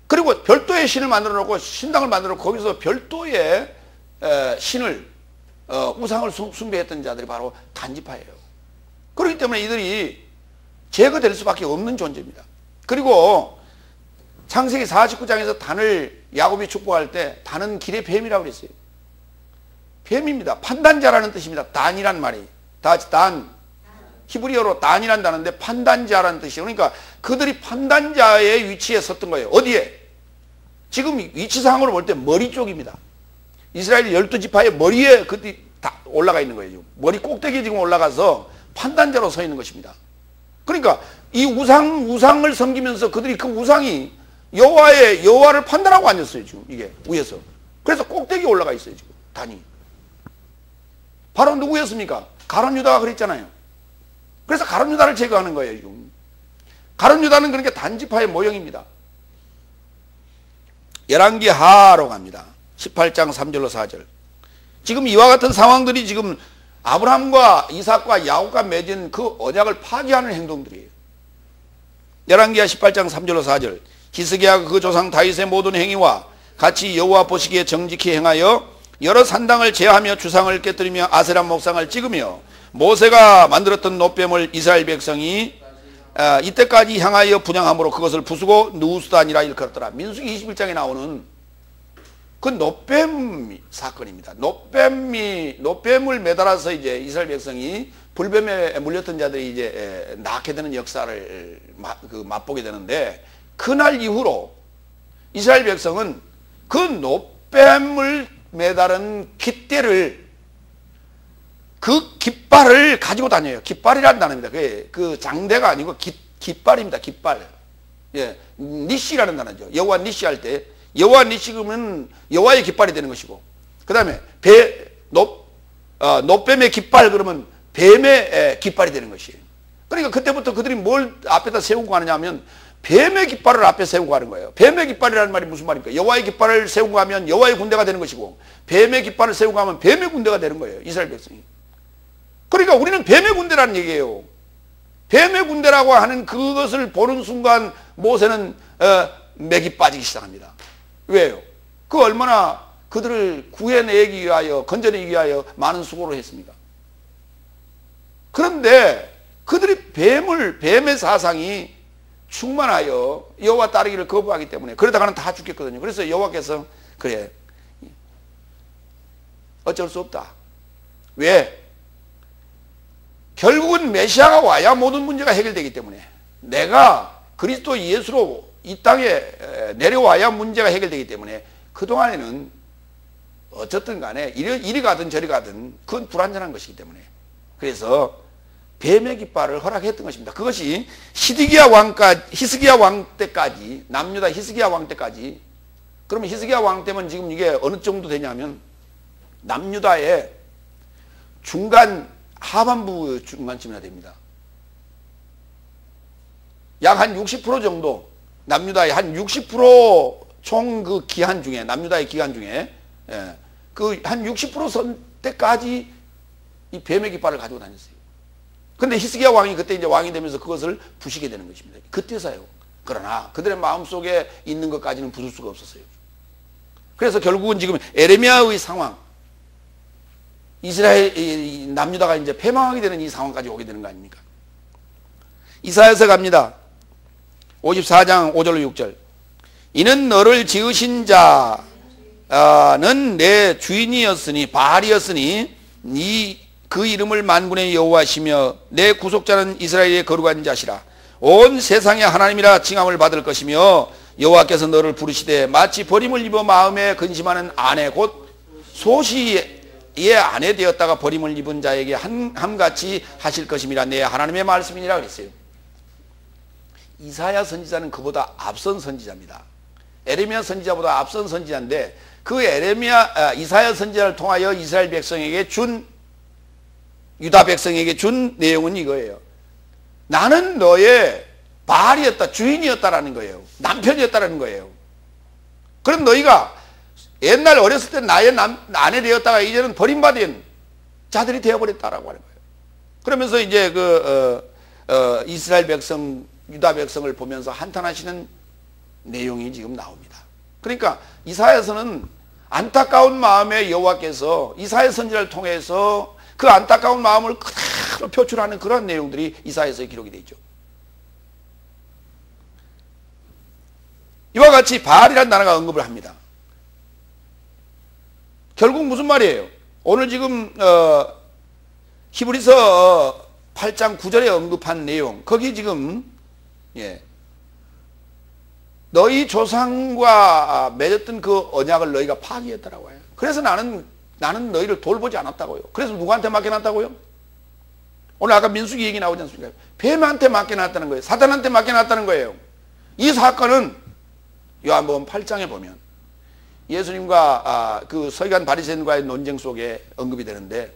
그리고 별도의 신을 만들어 놓고 신당을 만들어 놓고 거기서 별도의 신을 우상을 숭배했던 자들이 바로 단지파예요. 그렇기 때문에 이들이 제거될 수밖에 없는 존재입니다. 그리고 창세기 49장에서 단을 야곱이 축복할 때 단은 길의 뱀이라고 그랬어요. 뱀입니다. 판단자라는 뜻입니다. 단이란 말이. 다 같이 단. 히브리어로 단이란 단어인데 판단자라는 뜻이에요. 그러니까 그들이 판단자의 위치에 섰던 거예요. 어디에? 지금 위치상으로 볼 때 머리 쪽입니다. 이스라엘 12지파의 머리에 그들이 다 올라가 있는 거예요. 머리 꼭대기에 지금 올라가서 판단자로 서 있는 것입니다. 그러니까 이 우상을 섬기면서 그들이 그 우상이 여호와를 판단하고 앉았어요. 지금 이게 위에서. 그래서 꼭대기에 올라가 있어요. 지금 단이. 바로 누구였습니까? 가룟 유다가 그랬잖아요. 그래서 가룟 유다를 제거하는 거예요. 지금. 가룟 유다는 그러니까 단지파의 모형입니다. 열왕기 하로 갑니다. 18장 3절로 4절. 지금 이와 같은 상황들이 지금 아브라함과 이삭과 야곱과 맺은 그 언약을 파기하는 행동들이에요. 열왕기하 18장 3절로 4절. 히스기야가 그 조상 다윗의 모든 행위와 같이 여호와 보시기에 정직히 행하여 여러 산당을 제하며 주상을 깨뜨리며 아세라 목상을 찍으며 모세가 만들었던 놋뱀을 이스라엘 백성이 이때까지 향하여 분향함으로 그것을 부수고 누우수다니라 일컬었더라. 민수기 21장에 나오는 그 놋뱀 사건입니다. 놋뱀을 매달아서 이제 이스라엘 백성이 불뱀에 물렸던 자들이 이제 낳게 되는 역사를 맛보게 되는데, 그날 이후로 이스라엘 백성은 그 놋뱀을 매달은 깃대를, 그 깃발을 가지고 다녀요. 깃발이라는 단어입니다. 그 장대가 아니고 깃발입니다. 깃발. 예, 니시라는 단어죠. 여호와 니시 할 때, 여호와 니시 그러면 여호와의 깃발이 되는 것이고, 그 다음에 놋뱀의 깃발 그러면 뱀의 깃발이 되는 것이에요. 그러니까 그때부터 그들이 뭘 앞에다 세우고 가느냐 하면 뱀의 깃발을 앞에 세우고 가는 거예요. 뱀의 깃발이라는 말이 무슨 말입니까? 여호와의 깃발을 세우고 가면 여호와의 군대가 되는 것이고 뱀의 깃발을 세우고 가면 뱀의 군대가 되는 거예요. 이스라엘 백성이. 그러니까 우리는 뱀의 군대라는 얘기예요. 뱀의 군대라고 하는 그것을 보는 순간 모세는 맥이 빠지기 시작합니다. 왜요? 그 얼마나 그들을 구해내기 위하여 건져내기 위하여 많은 수고를 했습니까? 그런데 그들이 뱀의 사상이 충만하여 여호와 따르기를 거부하기 때문에 그러다가는 다 죽겠거든요. 그래서 여호와께서 그래 어쩔 수 없다. 왜? 결국은 메시아가 와야 모든 문제가 해결되기 때문에 내가 그리스도 예수로 이 땅에 내려와야 문제가 해결되기 때문에 그동안에는 어쨌든 간에 이리 가든 저리 가든 그건 불완전한 것이기 때문에 그래서 뱀의 깃발을 허락했던 것입니다. 그것이 히스기야 왕 때까지 남유다 히스기야 왕 때까지. 그러면 히스기야 왕 때면 지금 이게 어느 정도 되냐면 남유다의 하반부 중간쯤이나 됩니다. 약 한 60% 정도 남유다의 한 60% 총 그 기한 중에 남유다의 기간 중에 그 한 60% 선 때까지 이 뱀의 깃발을 가지고 다녔어요. 근데 히스기야 왕이 그때 이제 왕이 되면서 그것을 부시게 되는 것입니다. 그때서요. 그러나 그들의 마음속에 있는 것까지는 부술 수가 없었어요. 그래서 결국은 지금 에레미야의 상황, 이스라엘 남유다가 이제 패망하게 되는 이 상황까지 오게 되는 거 아닙니까? 이사야서 갑니다. 54장 5절로 6절. 이는 너를 지으신 자는 내 주인이었으니 바알이었으니 그 이름을 만군의 여호와시며 내 구속자는 이스라엘의 거룩한 자시라. 온 세상의 하나님이라 칭함을 받을 것이며 여호와께서 너를 부르시되 마치 버림을 입어 마음에 근심하는 아내 곧 소시의 아내 되었다가 버림을 입은 자에게 함같이 하실 것임이라 내 하나님의 말씀이니라 그랬어요. 이사야 선지자는 그보다 앞선 선지자입니다. 에레미야 선지자보다 앞선 선지자인데 그 이사야 선지자를 통하여 이스라엘 백성에게 유다 백성에게 준 내용은 이거예요. 나는 너의 바알이었다, 주인이었다라는 거예요. 남편이었다라는 거예요. 그럼 너희가 옛날 어렸을 때 나의 아내 되었다가 이제는 버림받은 자들이 되어버렸다라고 하는 거예요. 그러면서 이제 이스라엘 백성, 유다 백성을 보면서 한탄하시는 내용이 지금 나옵니다. 그러니까 이사야서는 안타까운 마음에 여호와께서 이사야 선지자를 통해서 그 안타까운 마음을 그대로 표출하는 그런 내용들이 이사야서에 기록이 되어 있죠. 이와 같이 바알이라는 단어가 언급을 합니다. 결국 무슨 말이에요? 오늘 지금 히브리서 8장 9절에 언급한 내용, 거기 지금 너희 조상과 맺었던 그 언약을 너희가 파기했다라고 해요. 그래서 나는 너희를 돌보지 않았다고요. 그래서 누구한테 맡겨놨다고요? 오늘 아까 민수기 얘기 나오지 않습니까? 뱀한테 맡겨놨다는 거예요. 사단한테 맡겨놨다는 거예요. 이 사건은 요한복음 8장에 보면 예수님과 그 서기관 바리새인과의 논쟁 속에 언급이 되는데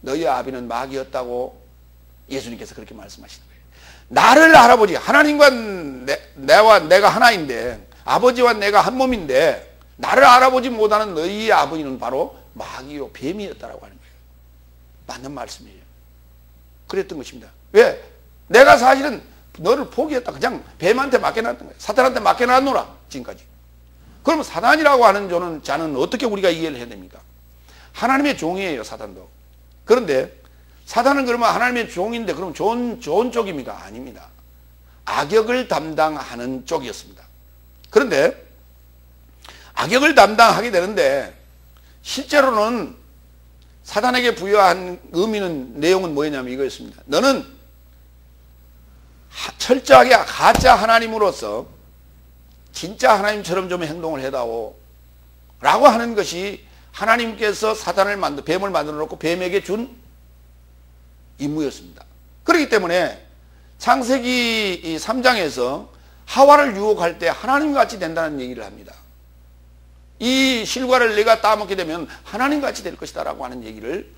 너희 아비는 마귀였다고 예수님께서 그렇게 말씀하시는 거예요. 나를 알아보지. 하나님과 내가 하나인데 아버지와 내가 한 몸인데 나를 알아보지 못하는 너희의 아버지는 바로 마귀요 뱀이었다라고 하는 거예요. 맞는 말씀이에요. 그랬던 것입니다. 왜? 내가 사실은 너를 포기했다. 그냥 뱀한테 맡겨놨던 거예요. 사탄한테 맡겨놨노라 지금까지. 그러면 사단이라고 하는 자는 어떻게 우리가 이해를 해야 됩니까? 하나님의 종이에요. 사단도. 그런데 사단은 그러면 하나님의 종인데 그럼 좋은 쪽입니까? 아닙니다. 악역을 담당하는 쪽이었습니다. 그런데 악역을 담당하게 되는데 실제로는 사단에게 부여한 내용은 뭐였냐면 이거였습니다. 너는 철저하게 가짜 하나님으로서 진짜 하나님처럼 좀 행동을 해다오 라고 하는 것이 하나님께서 뱀을 만들어 놓고 뱀에게 준 임무였습니다. 그렇기 때문에 창세기 3장에서 하와를 유혹할 때 하나님같이 된다는 얘기를 합니다. 이 실과를 내가 따먹게 되면 하나님같이 될 것이다 라고 하는 얘기를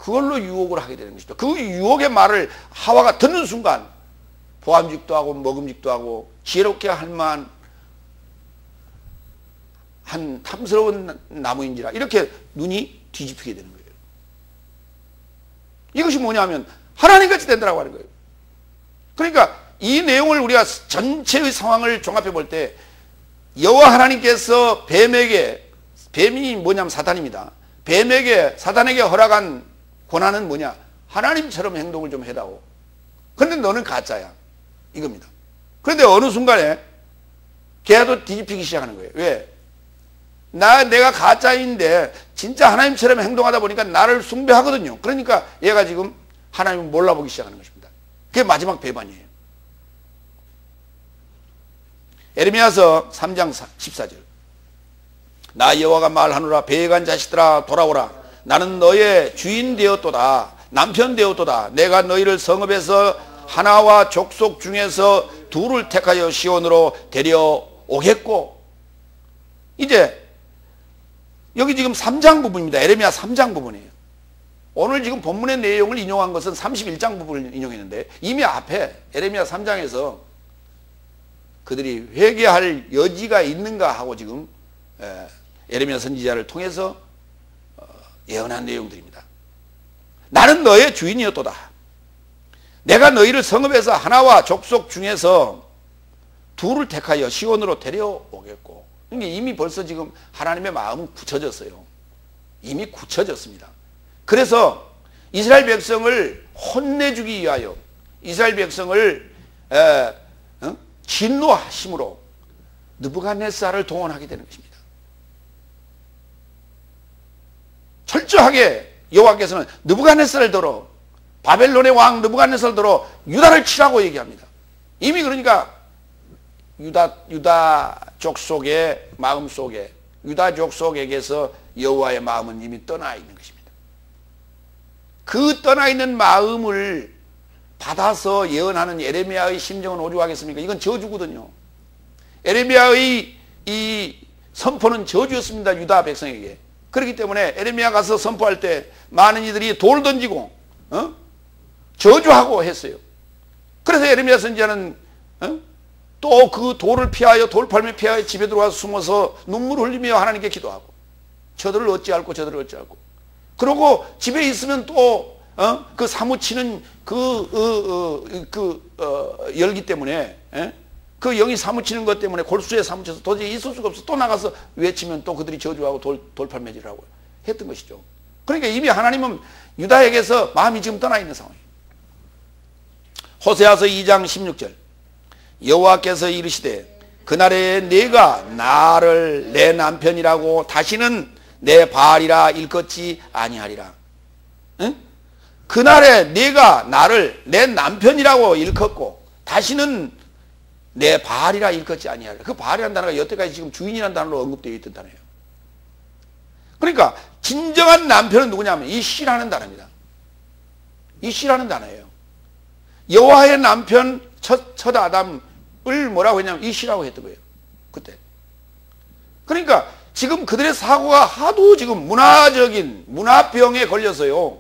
그걸로 유혹을 하게 되는 것이죠. 그 유혹의 말을 하와가 듣는 순간 보암직도 하고 먹음직도 하고 지혜롭게 할 만한 탐스러운 나무인지라 이렇게 눈이 뒤집히게 되는 거예요. 이것이 뭐냐면 하나님같이 된다고 하는 거예요. 그러니까 이 내용을 우리가 전체의 상황을 종합해 볼 때 여호와 하나님께서 뱀이 뭐냐면 사탄입니다. 사탄에게 허락한 권한은 뭐냐? 하나님처럼 행동을 좀 해다오. 그런데 너는 가짜야. 이겁니다. 그런데 어느 순간에 걔도 뒤집히기 시작하는 거예요. 왜? 내가 가짜인데 진짜 하나님처럼 행동하다 보니까 나를 숭배하거든요. 그러니까 얘가 지금 하나님을 몰라보기 시작하는 것입니다. 그게 마지막 배반이에요. 에레미야서 3장 14절. 나 여호와가 말하노라. 배간 자식들아 돌아오라. 나는 너의 주인 되었도다. 남편 되었도다. 내가 너희를 성읍에서 하나와 족속 중에서 둘을 택하여 시온으로 데려오겠고. 이제 여기 지금 3장 부분입니다. 에레미야 3장 부분이에요. 오늘 지금 본문의 내용을 인용한 것은 31장 부분을 인용했는데 이미 앞에 에레미야 3장에서 그들이 회개할 여지가 있는가 하고 지금 에레미야 선지자를 통해서 예언한 내용들입니다. 나는 너의 주인이었도다. 내가 너희를 성읍에서 하나와 족속 중에서 둘을 택하여 시온으로 데려오겠고. 그러니까 이미 벌써 지금 하나님의 마음은 굳혀졌어요. 이미 굳혀졌습니다. 그래서 이스라엘 백성을 혼내주기 위하여 이스라엘 백성을 진노하심으로 느부갓네살을 동원하게 되는 것입니다. 철저하게 여호와께서는 느부갓네살을 들어 바벨론의 왕 느부갓네살을 들어 유다를 치라고 얘기합니다. 이미 그러니까 유다 족속의 마음 속에 유다 족속에게서 여호와의 마음은 이미 떠나 있는 것입니다. 그 떠나 있는 마음을 받아서 예언하는 에레미야의 심정은 오죽하겠습니까? 이건 저주거든요. 에레미야의 이 선포는 저주였습니다. 유다 백성에게. 그렇기 때문에 에레미야 가서 선포할 때 많은 이들이 돌 던지고 저주하고 했어요. 그래서 에레미야 선지자는 또 그 돌을 피하여 돌팔매 피하여 집에 들어와서 숨어서 눈물 흘리며 하나님께 기도하고 저들을 어찌할꼬 저들을 어찌할꼬. 그러고 집에 있으면 또 그 사무치는 열기 때문에 그 영이 사무치는 것 때문에 골수에 사무쳐서 도저히 있을 수가 없어. 또 나가서 외치면 또 그들이 저주하고 돌팔매질하고 했던 것이죠. 그러니까 이미 하나님은 유다에게서 마음이 지금 떠나 있는 상황이에요. 호세아서 2장 16절. 여호와께서 이르시되 그날에 내가 나를 내 남편이라고 다시는 내 바알이라 일컫지 아니하리라. 응? 그날에 내가 나를 내 남편이라고 일컫고 다시는 내 바알이라 일컫지 아니하리라. 그 바알이라는 단어가 여태까지 지금 주인이라는 단어로 언급되어 있던 단어예요. 그러니까 진정한 남편은 누구냐면 이 씨라는 단어입니다. 이 씨라는 단어예요. 여호와의 남편 첫 아담을 뭐라고 했냐면 이 씨라고 했던 거예요. 그때. 그러니까 지금 그들의 사고가 하도 지금 문화병에 걸려서요.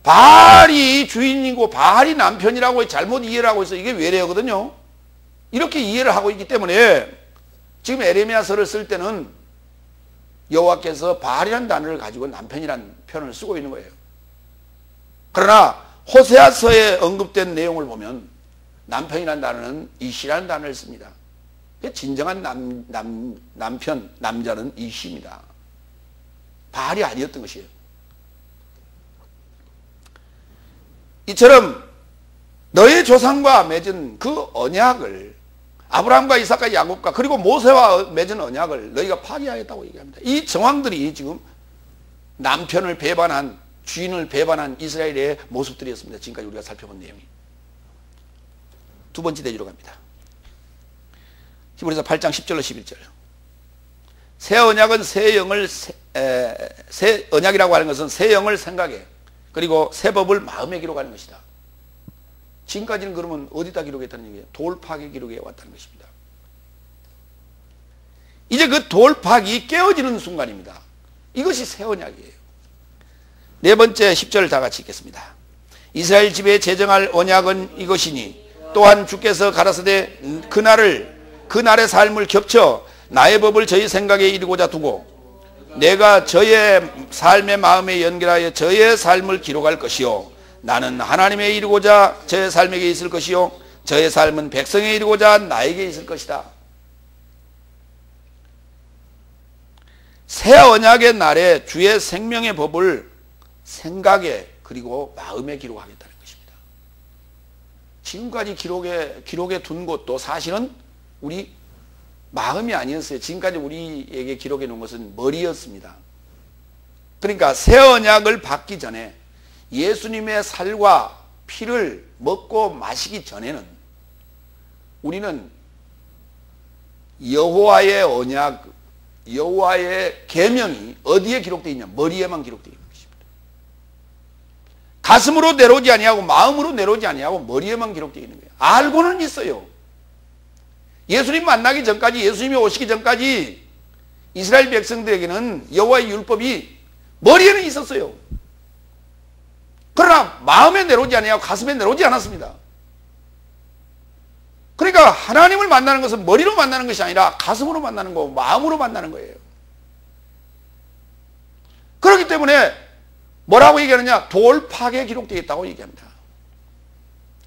바알이 주인이고 바알이 남편이라고 잘못 이해를 하고 있어. 이게 외래어거든요. 이렇게 이해를 하고 있기 때문에 지금 에레미야서를 쓸 때는 여호와께서 바알이라는 단어를 가지고 남편이라는 표현을 쓰고 있는 거예요. 그러나 호세아서에 언급된 내용을 보면 남편이라는 단어는 이시라는 단어를 씁니다. 진정한 남편, 남자는 이시입니다. 바알이 아니었던 것이에요. 이처럼 너의 조상과 맺은 그 언약을 아브라함과 이삭과 야곱과 그리고 모세와 맺은 언약을 너희가 파기하겠다고 얘기합니다. 이 정황들이 지금 남편을 배반한 주인을 배반한 이스라엘의 모습들이었습니다. 지금까지 우리가 살펴본 내용이. 두 번째 대지로 갑니다. 히브리서 8장 10절로 11절. 새 언약은 새 언약이라고 하는 것은 새 영을 생각해 그리고 새 법을 마음에 기록하는 것이다. 지금까지는 그러면 어디다 기록했다는 얘기예요? 돌팍에 기록해 왔다는 것입니다. 이제 그 돌팍이 깨어지는 순간입니다. 이것이 새 언약이에요. 네 번째 10절 다 같이 읽겠습니다. 이스라엘 집에 제정할 언약은 이것이니 또한 주께서 가라사대 그날의 삶을 겹쳐 나의 법을 저희 생각에 이루고자 두고 내가 저의 삶의 마음에 연결하여 저의 삶을 기록할 것이요 나는 하나님에 이루고자 저의 삶에게 있을 것이요 저의 삶은 백성에 이루고자 나에게 있을 것이다. 새 언약의 날에 주의 생명의 법을 생각에 그리고 마음에 기록하겠다는 것입니다. 지금까지 기록에 둔 것도 사실은 우리 마음이 아니었어요. 지금까지 우리에게 기록해 놓은 것은 머리였습니다. 그러니까 새 언약을 받기 전에 예수님의 살과 피를 먹고 마시기 전에는 우리는 여호와의 언약, 여호와의 계명이 어디에 기록되어 있냐? 머리에만 기록되어 있는 것입니다. 가슴으로 내려오지 아니하고 마음으로 내려오지 아니하고 머리에만 기록되어 있는 거예요. 알고는 있어요. 예수님 만나기 전까지, 예수님이 오시기 전까지 이스라엘 백성들에게는 여호와의 율법이 머리에는 있었어요. 그러나 마음에 내려오지 아니하고 가슴에 내려오지 않았습니다. 그러니까 하나님을 만나는 것은 머리로 만나는 것이 아니라 가슴으로 만나는 거고 마음으로 만나는 거예요. 그렇기 때문에 뭐라고 얘기하느냐? 돌팍에 기록되어 있다고 얘기합니다.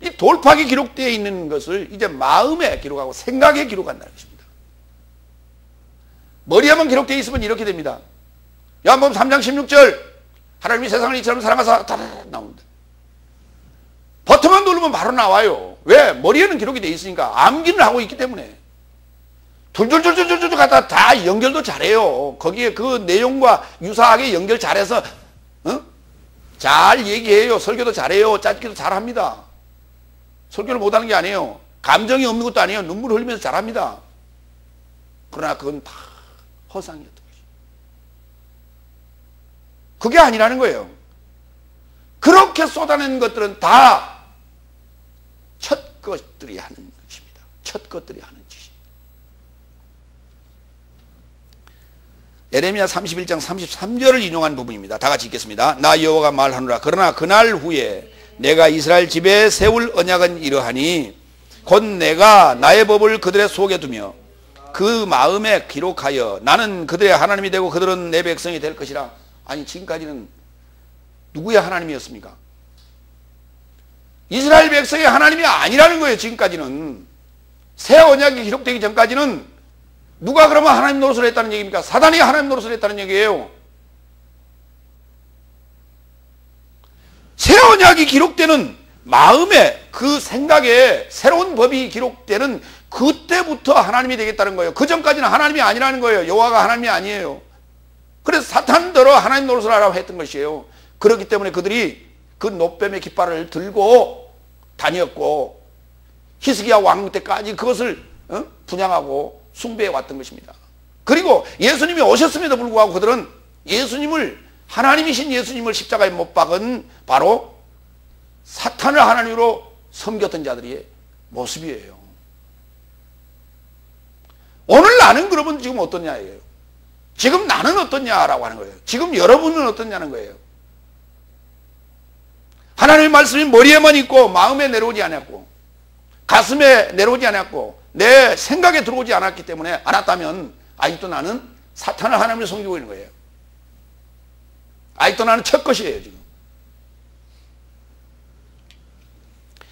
이 돌팍에 기록되어 있는 것을 이제 마음에 기록하고 생각에 기록한다는 것입니다. 머리에만 기록되어 있으면 이렇게 됩니다. 요한복음 3장 16절 하나님이 세상을 이처럼 사랑하사 다다닥 나옵니다. 버튼만 누르면 바로 나와요. 왜? 머리에는 기록이 되어 있으니까 암기를 하고 있기 때문에 둘둘둘둘둘 가다 다 연결도 잘해요. 거기에 그 내용과 유사하게 연결 잘해서 잘 얘기해요. 설교도 잘해요. 짜증기도 잘합니다. 설교를 못하는 게 아니에요. 감정이 없는 것도 아니에요. 눈물 흘리면서 잘합니다. 그러나 그건 다 허상이었던 것이죠. 그게 아니라는 거예요. 그렇게 쏟아낸 것들은 다 첫 것들이 하는 것입니다. 첫 것들이 하는 짓입니다. 에레미야 31장 33절을 인용한 부분입니다. 다 같이 읽겠습니다. 나 여호와가 말하노라. 그러나 그날 후에 내가 이스라엘 집에 세울 언약은 이러하니 곧 내가 나의 법을 그들의 속에 두며 그 마음에 기록하여 나는 그들의 하나님이 되고 그들은 내 백성이 될 것이라. 아니 지금까지는 누구의 하나님이었습니까? 이스라엘 백성의 하나님이 아니라는 거예요. 지금까지는 새 언약이 기록되기 전까지는 누가 그러면 하나님 노릇을 했다는 얘기입니까? 사단이 하나님 노릇을 했다는 얘기예요. 새 언약이 기록되는 마음에 그 생각에 새로운 법이 기록되는 그때부터 하나님이 되겠다는 거예요. 그 전까지는 하나님이 아니라는 거예요. 여호와가 하나님이 아니에요. 그래서 사탄더러 하나님 노릇을 하라고 했던 것이에요. 그렇기 때문에 그들이 그 노뱀의 깃발을 들고 다녔고 히스기야 왕 때까지 그것을 분양하고 숭배해 왔던 것입니다. 그리고 예수님이 오셨음에도 불구하고 그들은 예수님을 하나님이신 예수님을 십자가에 못 박은 바로 사탄을 하나님으로 섬겼던 자들의 모습이에요. 오늘 나는 그러면 지금 어떠냐예요. 지금 나는 어떠냐라고 하는 거예요. 지금 여러분은 어떠냐는 거예요. 하나님의 말씀이 머리에만 있고 마음에 내려오지 않았고 가슴에 내려오지 않았고 내 생각에 들어오지 않았다면 아직도 나는 사탄을 하나님을 섬기고 있는 거예요. 아직도 나는 첫 것이에요. 지금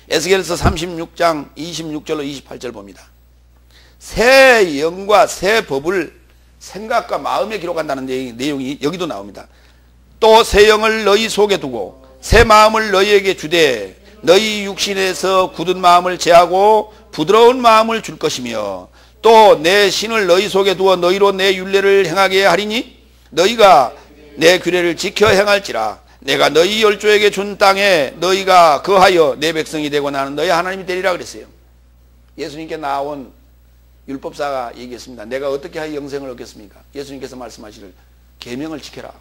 에스겔서 36장 26절로 28절 봅니다. 새 영과 새 법을 생각과 마음에 기록한다는 내용이 여기도 나옵니다. 또 새 영을 너희 속에 두고 새 마음을 너희에게 주되 너희 육신에서 굳은 마음을 제하고 부드러운 마음을 줄 것이며 또 내 신을 너희 속에 두어 너희로 내 율례를 행하게 하리니 너희가 내 규례를 지켜 행할지라. 내가 너희 열조에게 준 땅에 너희가 거하여 내 백성이 되고 나는 너희 하나님이 되리라 그랬어요. 예수님께 나온 율법사가 얘기했습니다. 내가 어떻게 하여 영생을 얻겠습니까? 예수님께서 말씀하시길 계명을 지켜라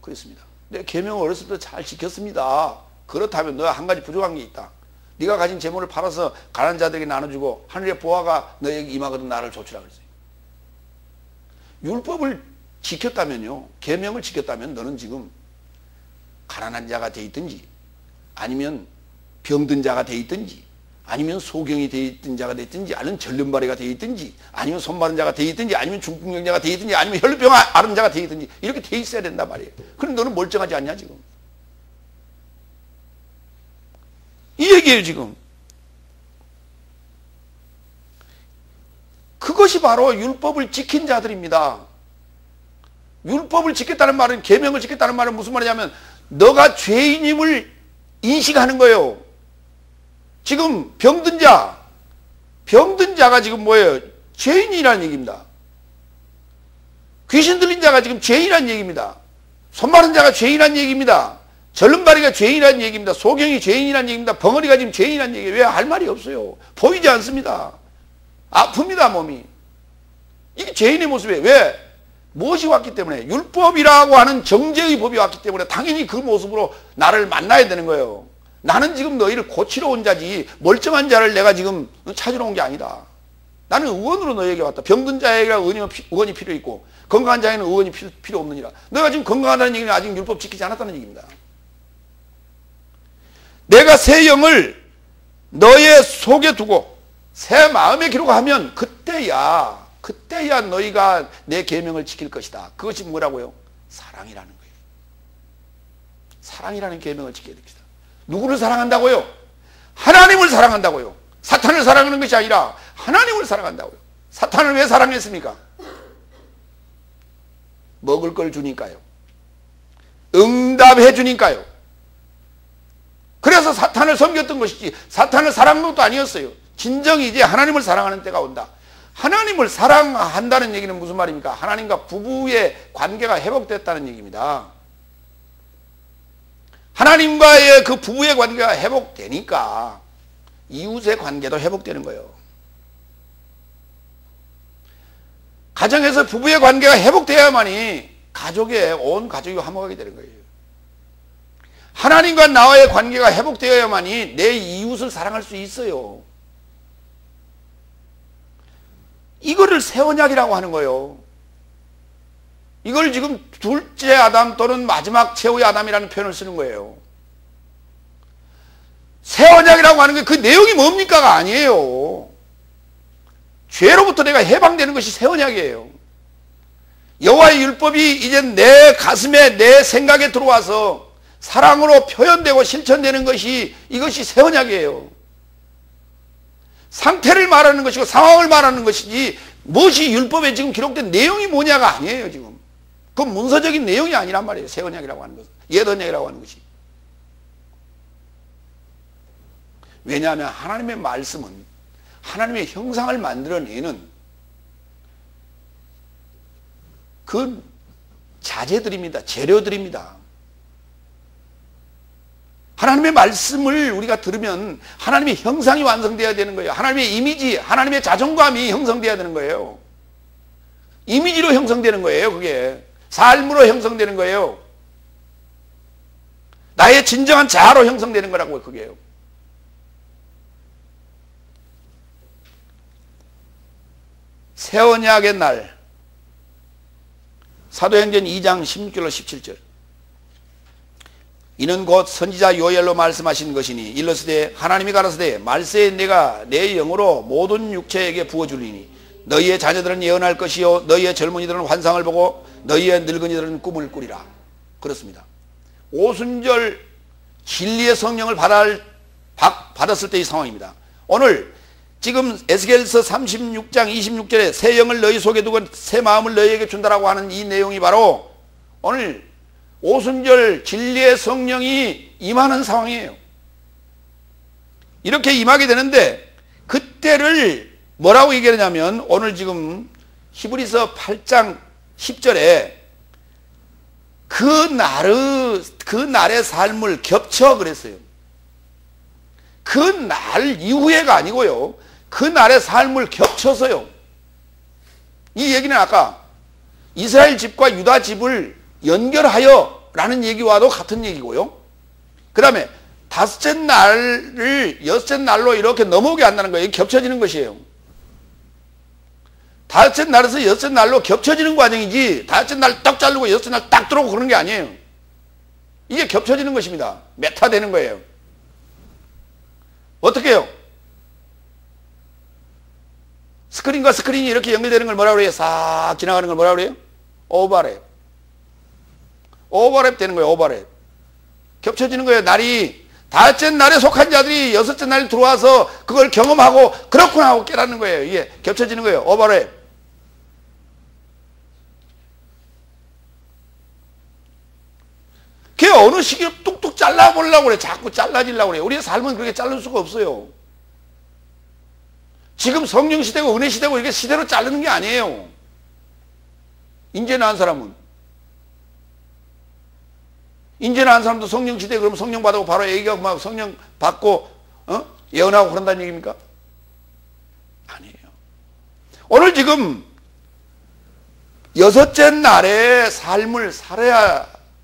그랬습니다. 내 계명을 어렸을 때 잘 지켰습니다. 그렇다면 너 한 가지 부족한 게 있다. 네가 가진 재물을 팔아서 가난한 자들에게 나눠주고 하늘의 보화가 너에게 임하거든 나를 조치라 그랬어요. 율법을 지켰다면요, 계명을 지켰다면 너는 지금 가난한 자가 돼 있든지 아니면 병든 자가 돼 있든지 아니면 소경이 돼 있던 자가 됐든지 아니면 절름발이가 돼 있든지 아니면 손마른 자가 돼 있든지 아니면 중풍병자가 돼 있든지 아니면 혈병 앓은 자가 돼 있든지 이렇게 돼 있어야 된단 말이에요. 그럼 너는 멀쩡하지 않냐 지금. 이 얘기예요 지금. 그것이 바로 율법을 지킨 자들입니다. 율법을 지켰다는 말은, 계명을 지켰다는 말은 무슨 말이냐면 너가 죄인임을 인식하는 거예요. 지금 병든 자가 지금 뭐예요? 죄인이라는 얘기입니다. 귀신 들린 자가 지금 죄인이라는 얘기입니다. 손 마른 자가 죄인이라는 얘기입니다. 절름발이가 죄인이라는 얘기입니다. 소경이 죄인이라는 얘기입니다. 벙어리가 지금 죄인이라는 얘기예요. 왜? 할 말이 없어요. 보이지 않습니다. 아픕니다 몸이. 이게 죄인의 모습이에요. 왜? 무엇이 왔기 때문에? 율법이라고 하는 정죄의 법이 왔기 때문에 당연히 그 모습으로 나를 만나야 되는 거예요. 나는 지금 너희를 고치러 온 자지 멀쩡한 자를 내가 지금 찾으러 온 게 아니다. 나는 의원으로 너희에게 왔다. 병든 자에게 의원이 필요 있고 건강한 자에게는 의원이 필요 없느니라. 너가 지금 건강하다는 얘기는 아직 율법 지키지 않았다는 얘기입니다. 내가 새 영을 너의 속에 두고 새 마음에 기록하면 그때야 너희가 내 계명을 지킬 것이다. 그것이 뭐라고요? 사랑이라는 거예요. 사랑이라는 계명을 지켜야 됩니다. 누구를 사랑한다고요? 하나님을 사랑한다고요. 사탄을 사랑하는 것이 아니라 하나님을 사랑한다고요. 사탄을 왜 사랑했습니까? 먹을 걸 주니까요. 응답해 주니까요. 그래서 사탄을 섬겼던 것이지 사탄을 사랑한 것도 아니었어요. 진정이 이제 하나님을 사랑하는 때가 온다. 하나님을 사랑한다는 얘기는 무슨 말입니까? 하나님과 부부의 관계가 회복됐다는 얘기입니다. 하나님과의 그 부부의 관계가 회복되니까 이웃의 관계도 회복되는 거예요. 가정에서 부부의 관계가 회복되어야만이 온 가족이 화목하게 되는 거예요. 하나님과 나와의 관계가 회복되어야만이 내 이웃을 사랑할 수 있어요. 이거를 새 언약이라고 하는 거예요. 이걸 지금 둘째 아담 또는 마지막 최후의 아담이라는 표현을 쓰는 거예요. 새 언약이라고 하는 게 그 내용이 뭡니까가 아니에요. 죄로부터 내가 해방되는 것이 새 언약이에요. 여호와의 율법이 이제 내 가슴에 내 생각에 들어와서 사랑으로 표현되고 실천되는 것이 이것이 새 언약이에요. 상태를 말하는 것이고 상황을 말하는 것이지 무엇이 율법에 지금 기록된 내용이 뭐냐가 아니에요. 지금 그 문서적인 내용이 아니란 말이에요. 새 언약이라고 하는 것은, 옛 언약이라고 하는 것이. 왜냐하면 하나님의 말씀은 하나님의 형상을 만들어내는 그 자재들입니다. 재료들입니다. 하나님의 말씀을 우리가 들으면 하나님의 형상이 완성되어야 되는 거예요. 하나님의 이미지, 하나님의 자존감이 형성되어야 되는 거예요. 이미지로 형성되는 거예요. 그게 삶으로 형성되는 거예요. 나의 진정한 자아로 형성되는 거라고요. 그게요. 새 언약의 날, 사도행전 2장 16절로 17절. 이는 곧 선지자 요엘로 말씀하신 것이니 일러스되 하나님이 가라사대 말세에 내가 내 영으로 모든 육체에게 부어주리니 너희의 자녀들은 예언할 것이요 너희의 젊은이들은 환상을 보고 너희의 늙은이들은 꿈을 꾸리라. 그렇습니다. 오순절 진리의 성령을 받았을 때의 상황입니다. 오늘 지금 에스겔서 36장 26절에 새 영을 너희 속에 두고 새 마음을 너희에게 준다라고 하는 이 내용이 바로 오늘 오순절 진리의 성령이 임하는 상황이에요. 이렇게 임하게 되는데 그때를 뭐라고 얘기하냐면 오늘 지금 히브리서 8장 10절에 그 날의 삶을 겹쳐 그랬어요. 그 날 이후에가 아니고요. 그 날의 삶을 겹쳐서요. 이 얘기는 아까 이스라엘 집과 유다 집을 연결하여 라는 얘기와도 같은 얘기고요. 그 다음에 다섯째 날을 여섯째 날로 이렇게 넘어오게 한다는 거예요. 겹쳐지는 것이에요. 다섯째 날에서 여섯째 날로 겹쳐지는 과정이지 다섯째 날 딱 자르고 여섯째 날 딱 들어오고 그런 게 아니에요. 이게 겹쳐지는 것입니다. 메타되는 거예요. 어떻게 해요? 스크린과 스크린이 이렇게 연결되는 걸 뭐라고 그래요? 싹 지나가는 걸 뭐라고 그래요? 오버랩. 오버랩 되는 거예요. 오버랩. 겹쳐지는 거예요. 날이 다째 날에 속한 자들이 여섯째 날에 들어와서 그걸 경험하고 그렇구나 하고 깨닫는 거예요. 이게 겹쳐지는 거예요. 오버랩. 그게 어느 시기에 뚝뚝 잘라보려고 그래. 자꾸 잘라지려고 그래. 우리의 삶은 그렇게 자를 수가 없어요. 지금 성령 시대고 은혜 시대고 이게 시대로 자르는 게 아니에요. 인제 나은 사람은. 인제 나은 사람도 성령 시대 그러면 성령 받고 바로 애기가 막 성령 받고 예언하고 그런다는 얘기입니까? 아니에요. 오늘 지금 여섯째 날에 삶을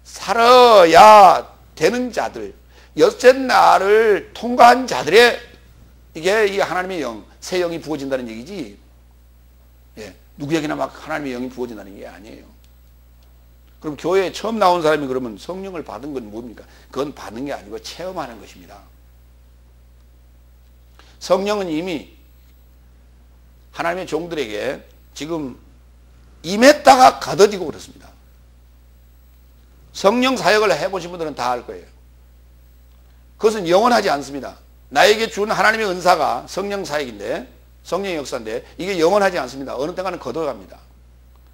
살아야 되는 자들, 여섯째 날을 통과한 자들의 이게 이 하나님의 영, 새 영이 부어진다는 얘기지. 예, 누구에게나 막 하나님의 영이 부어진다는 게 아니에요. 그럼 교회에 처음 나온 사람이 그러면 성령을 받은 건 뭡니까? 그건 받는 게 아니고 체험하는 것입니다. 성령은 이미 하나님의 종들에게 지금 임했다가 가둬지고 그렇습니다. 성령 사역을 해보신 분들은 다 알 거예요. 그것은 영원하지 않습니다. 나에게 준 하나님의 은사가 성령 사역인데, 성령의 역사인데 이게 영원하지 않습니다. 어느 때가는 걷어갑니다.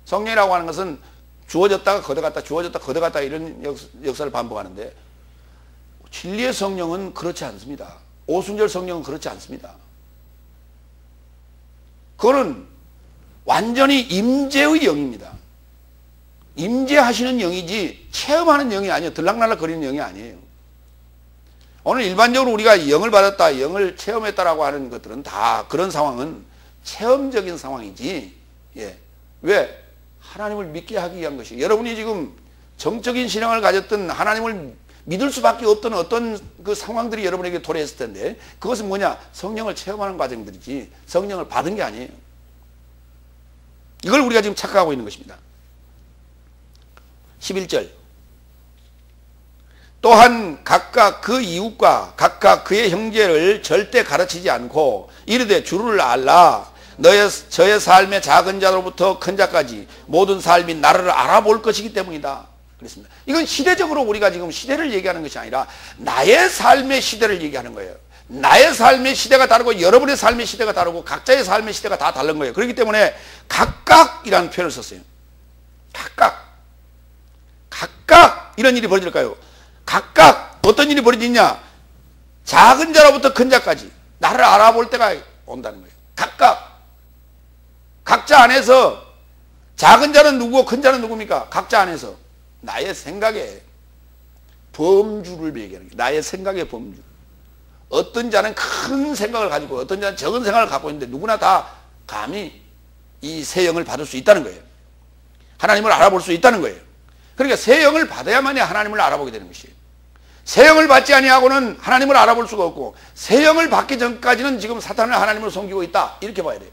성령이라고 하는 것은 주어졌다가 걷어갔다, 주어졌다 걷어갔다 이런 역사를 반복하는데, 진리의 성령은 그렇지 않습니다. 오순절 성령은 그렇지 않습니다. 그거는 완전히 임재의 영입니다. 임재하시는 영이지 체험하는 영이 아니에요. 들락날락 거리는 영이 아니에요. 오늘 일반적으로 우리가 영을 받았다, 영을 체험했다라고 하는 것들은 다 그런 상황은 체험적인 상황이지. 예. 왜? 하나님을 믿게 하기 위한 것이. 여러분이 지금 정적인 신앙을 가졌던 하나님을 믿을 수밖에 없던 어떤 그 상황들이 여러분에게 도래했을 텐데, 그것은 뭐냐? 성령을 체험하는 과정들이지 성령을 받은 게 아니에요. 이걸 우리가 지금 착각하고 있는 것입니다. 11절. 또한 각각 그 이웃과 각각 그의 형제를 절대 가르치지 않고 이르되 주를 알라. 저의 삶의 작은 자로부터 큰 자까지 모든 삶이 나를 알아볼 것이기 때문이다. 그랬습니다. 이건 시대적으로 우리가 지금 시대를 얘기하는 것이 아니라 나의 삶의 시대를 얘기하는 거예요. 나의 삶의 시대가 다르고 여러분의 삶의 시대가 다르고 각자의 삶의 시대가 다 다른 거예요. 그렇기 때문에 각각이라는 표현을 썼어요. 각각 이런 일이 벌어질까요? 각각 어떤 일이 벌어지냐? 작은 자로부터 큰 자까지 나를 알아볼 때가 온다는 거예요. 각자 안에서 작은 자는 누구고 큰 자는 누굽니까? 각자 안에서 나의 생각의 범주를 얘기하는 거예요. 나의 생각의 범주. 어떤 자는 큰 생각을 가지고 어떤 자는 적은 생각을 갖고 있는데 누구나 다 감히 이 새 영을 받을 수 있다는 거예요. 하나님을 알아볼 수 있다는 거예요. 그러니까 새 영을 받아야만이 하나님을 알아보게 되는 것이에요. 새 영을 받지 아니하고는 하나님을 알아볼 수가 없고, 새 영을 받기 전까지는 지금 사탄을 하나님으로 섬기고 있다, 이렇게 봐야 돼요.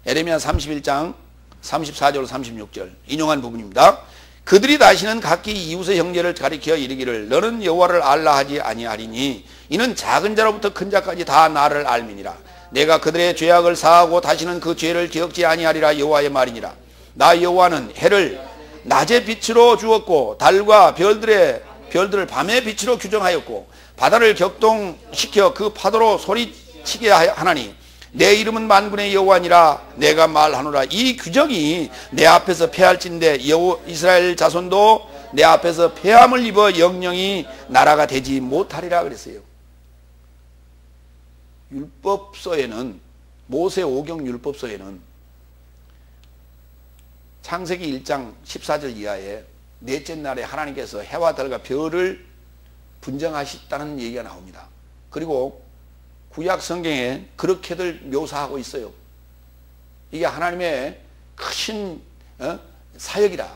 에레미야 31장 34절 36절 인용한 부분입니다. 그들이 다시는 각기 이웃의 형제를 가리켜 이르기를 너는 여호와를 알라 하지 아니하리니 이는 작은 자로부터 큰 자까지 다 나를 알미니라. 내가 그들의 죄악을 사하고 다시는 그 죄를 기억지 아니하리라. 여호와의 말이니라. 나 여호와는 해를 낮의 빛으로 주었고 달과 별들을 밤의 빛으로 규정하였고 바다를 격동시켜 그 파도로 소리치게 하나니 내 이름은 만군의 여호와니라. 내가 말하노라. 이 규정이 내 앞에서 패할진대 이스라엘 자손도 내 앞에서 패함을 입어 영영이 나라가 되지 못하리라 그랬어요. 율법서에는, 모세 오경 율법서에는 창세기 1장 14절 이하에 넷째 날에 하나님께서 해와 달과 별을 분정하셨다는 얘기가 나옵니다. 그리고 구약 성경에 그렇게들 묘사하고 있어요. 이게 하나님의 크신 사역이다.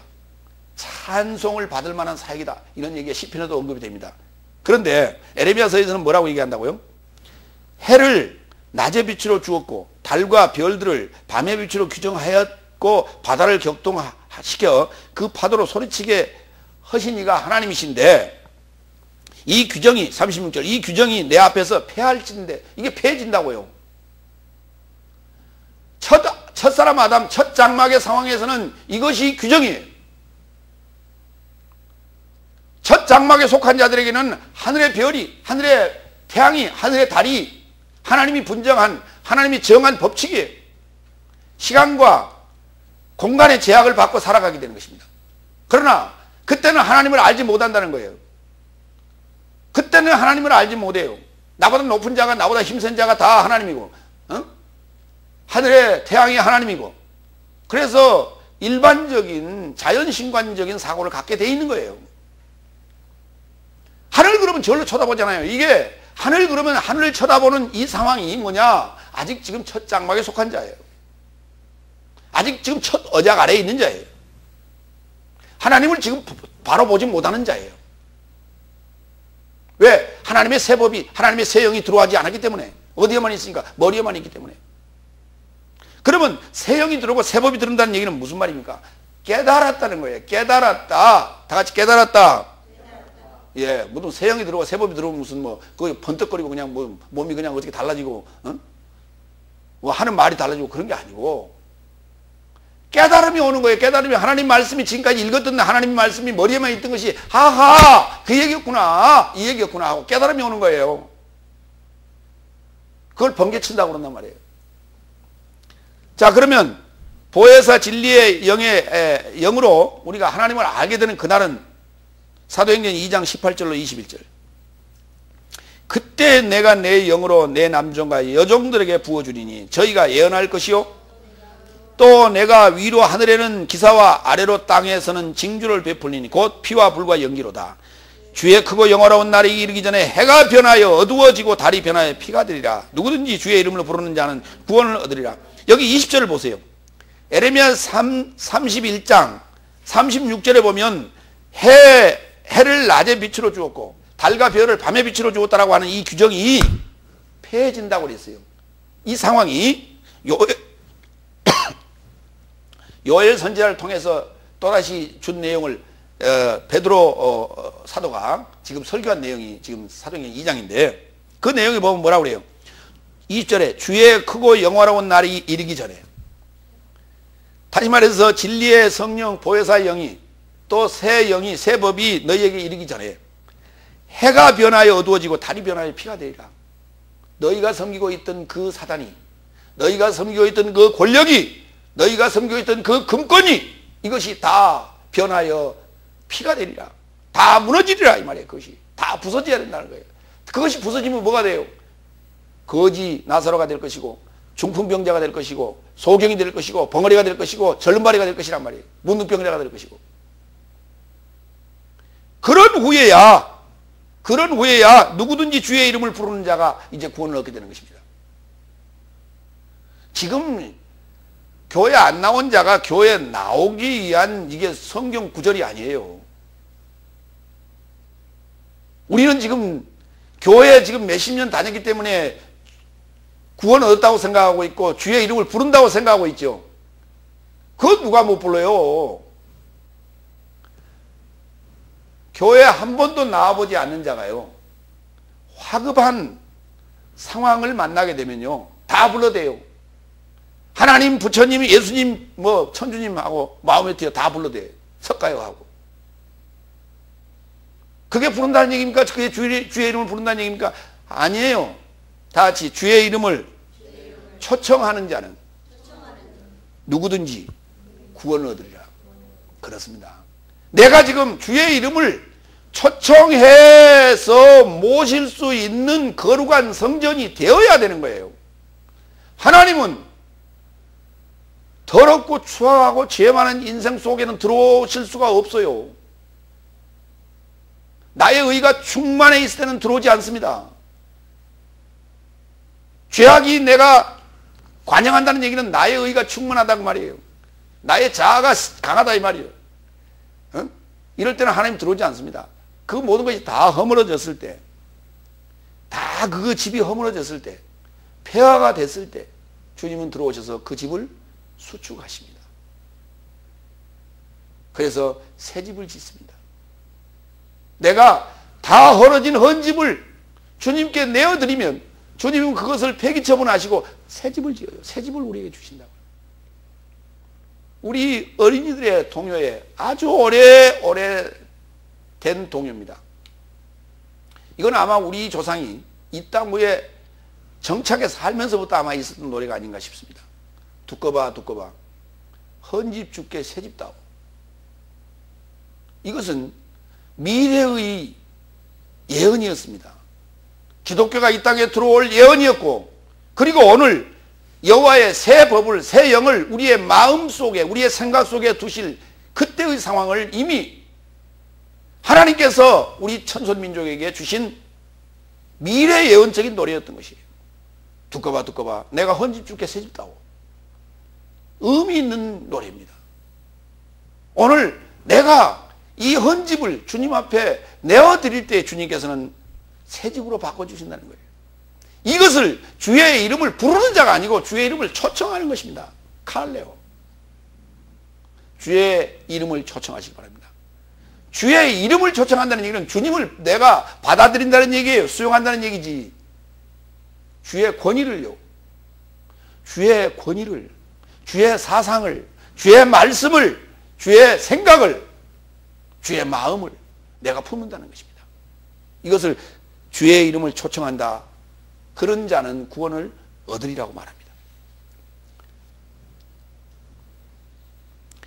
찬송을 받을 만한 사역이다. 이런 얘기가 시편에도 언급이 됩니다. 그런데 에레미야서에서는 뭐라고 얘기한다고요? 해를 낮의 빛으로 주었고 달과 별들을 밤의 빛으로 규정하였고 바다를 격동시켜 그 파도로 소리치게 하신 이가 하나님이신데 이 규정이 36절 이 규정이 내 앞에서 폐할진데 이게 폐해진다고요. 첫사람 아담 첫 장막의 상황에서는 이것이 규정이에요. 첫 장막에 속한 자들에게는 하늘의 별이, 하늘의 태양이, 하늘의 달이 하나님이 분정한, 하나님이 정한 법칙이에요. 시간과 공간의 제약을 받고 살아가게 되는 것입니다. 그러나 그때는 하나님을 알지 못한다는 거예요. 그때는 하나님을 알지 못해요. 나보다 높은 자가, 나보다 힘센 자가 다 하나님이고, 하늘의 태양이 하나님이고, 그래서 일반적인 자연신관적인 사고를 갖게 돼 있는 거예요. 하늘 그러면 절로 쳐다보잖아요. 이게 하늘 그러면 하늘을 쳐다보는 이 상황이 뭐냐? 아직 지금 첫 장막에 속한 자예요. 아직 지금 첫 언약 아래에 있는 자예요. 하나님을 지금 바로 보지 못하는 자예요. 왜? 하나님의 새 법이, 하나님의 새 영이 들어가지 않았기 때문에. 어디에만 있으니까? 머리에만 있기 때문에. 그러면 새 영이 들어오고 새 법이 들어온다는 얘기는 무슨 말입니까? 깨달았다는 거예요. 깨달았다. 다 같이 깨달았다. 예, 무슨 새 영이 들어오고 새 법이 들어오면 무슨 거기 번뜩거리고 그냥 몸이 그냥 어떻게 달라지고, 하는 말이 달라지고 그런 게 아니고, 깨달음이 오는 거예요. 깨달음이 하나님 말씀이 지금까지 읽었던 하나님 말씀이 머리에만 있던 것이 하하 그 얘기였구나 이 얘기였구나 하고 깨달음이 오는 거예요. 그걸 번개친다고 그런단 말이에요. 자, 그러면 보혜사 진리의 영으로 우리가 하나님을 알게 되는 그날은 사도행전 2장 18절로 21절. 그때 내가 내 영으로 내 남종과 여종들에게 부어주리니 저희가 예언할 것이요 또 내가 위로 하늘에는 기사와 아래로 땅에서는 징조를 베풀리니 곧 피와 불과 연기로다. 주의 크고 영화로운 날이 이르기 전에 해가 변하여 어두워지고 달이 변하여 피가 되리라. 누구든지 주의 이름을 부르는 자는 구원을 얻으리라. 여기 20절을 보세요. 에레미야 31장 36절에 보면 해를 낮에 빛으로 주었고 달과 별을 밤에 빛으로 주었다라고 하는 이 규정이 폐해진다고 그랬어요. 이 상황이 요엘 선지자를 통해서 또다시 준 내용을 베드로 사도가 지금 설교한 내용이 지금 사도행전 2장인데 그 내용에 보면 뭐라고 그래요? 20절에 주의 크고 영화로운 날이 이르기 전에, 다시 말해서 진리의 성령 보혜사의 영이 또 새 영이 새 법이 너희에게 이르기 전에 해가 변하여 어두워지고 달이 변하여 피가 되리라. 너희가 섬기고 있던 그 사단이, 너희가 섬기고 있던 그 권력이, 너희가 섬기고 있던 그 금권이 이것이 다 변하여 피가 되리라. 다 무너지리라 이 말이에요. 그것이 다 부서져야 된다는 거예요. 그것이 부서지면 뭐가 돼요? 거지 나사로가 될 것이고 중풍병자가 될 것이고 소경이 될 것이고 벙어리가 될 것이고 절름발이가 될 것이란 말이에요. 문둥병자가 될 것이고. 그런 후에야 누구든지 주의 이름을 부르는 자가 이제 구원을 얻게 되는 것입니다. 지금 교회 안 나온 자가 교회에 나오기 위한 이게 성경 구절이 아니에요. 우리는 지금 교회에 지금 몇십 년 다녔기 때문에 구원 얻었다고 생각하고 있고 주의 이름을 부른다고 생각하고 있죠. 그거 누가 못 불러요? 교회에 한 번도 나와보지 않는 자가요, 화급한 상황을 만나게 되면요 다 불러대요. 하나님, 부처님, 예수님, 천주님하고 마호메트여 다 불러대요. 석가요 하고. 그게 부른다는 얘기입니까? 그게 주의 이름을 부른다는 얘기입니까? 아니에요. 다 같이 주의 이름을 초청하는 자는 누구든지 구원을 얻으리라. 그렇습니다. 내가 지금 주의 이름을 초청해서 모실 수 있는 거룩한 성전이 되어야 되는 거예요. 하나님은 더럽고 추악하고 죄 많은 인생 속에는 들어오실 수가 없어요. 나의 의가 충만해 있을 때는 들어오지 않습니다. 죄악이 내가 관영한다는 얘기는 나의 의가 충만하다고 말이에요. 나의 자아가 강하다 이 말이에요. 이럴 때는 하나님 들어오지 않습니다. 그 모든 것이 다 허물어졌을 때, 다 그 집이 허물어졌을 때, 폐허가 됐을 때 주님은 들어오셔서 그 집을 수축하십니다. 그래서 새 집을 짓습니다. 내가 다 헐어진 헌집을 주님께 내어드리면 주님은 그것을 폐기 처분하시고 새 집을 지어요. 새 집을 우리에게 주신다고요. 우리 어린이들의 동요에 아주 오래된 동요입니다. 이건 아마 우리 조상이 이 땅 위에 정착해 살면서부터 아마 있었던 노래가 아닌가 싶습니다. 두꺼봐 두꺼봐 헌집 주께 새집 다오. 이것은 미래의 예언이었습니다. 기독교가 이 땅에 들어올 예언이었고, 그리고 오늘 여호와의 새 법을, 새 영을 우리의 마음 속에, 우리의 생각 속에 두실 그때의 상황을 이미 하나님께서 우리 천손민족에게 주신 미래 예언적인 노래였던 것이에요. 두꺼봐 두꺼봐 내가 헌집 주께 새집 다오. 의미 있는 노래입니다. 오늘 내가 이 헌집을 주님 앞에 내어드릴 때 주님께서는 새 집으로 바꿔주신다는 거예요. 이것을 주의 이름을 부르는 자가 아니고 주의 이름을 초청하는 것입니다. 칼레오. 주의 이름을 초청하시기 바랍니다. 주의 이름을 초청한다는 얘기는 주님을 내가 받아들인다는 얘기예요. 수용한다는 얘기지. 주의 권위를요. 주의 권위를, 주의 사상을, 주의 말씀을, 주의 생각을, 주의 마음을 내가 품는다는 것입니다. 이것을 주의 이름을 초청한다. 그런 자는 구원을 얻으리라고 말합니다.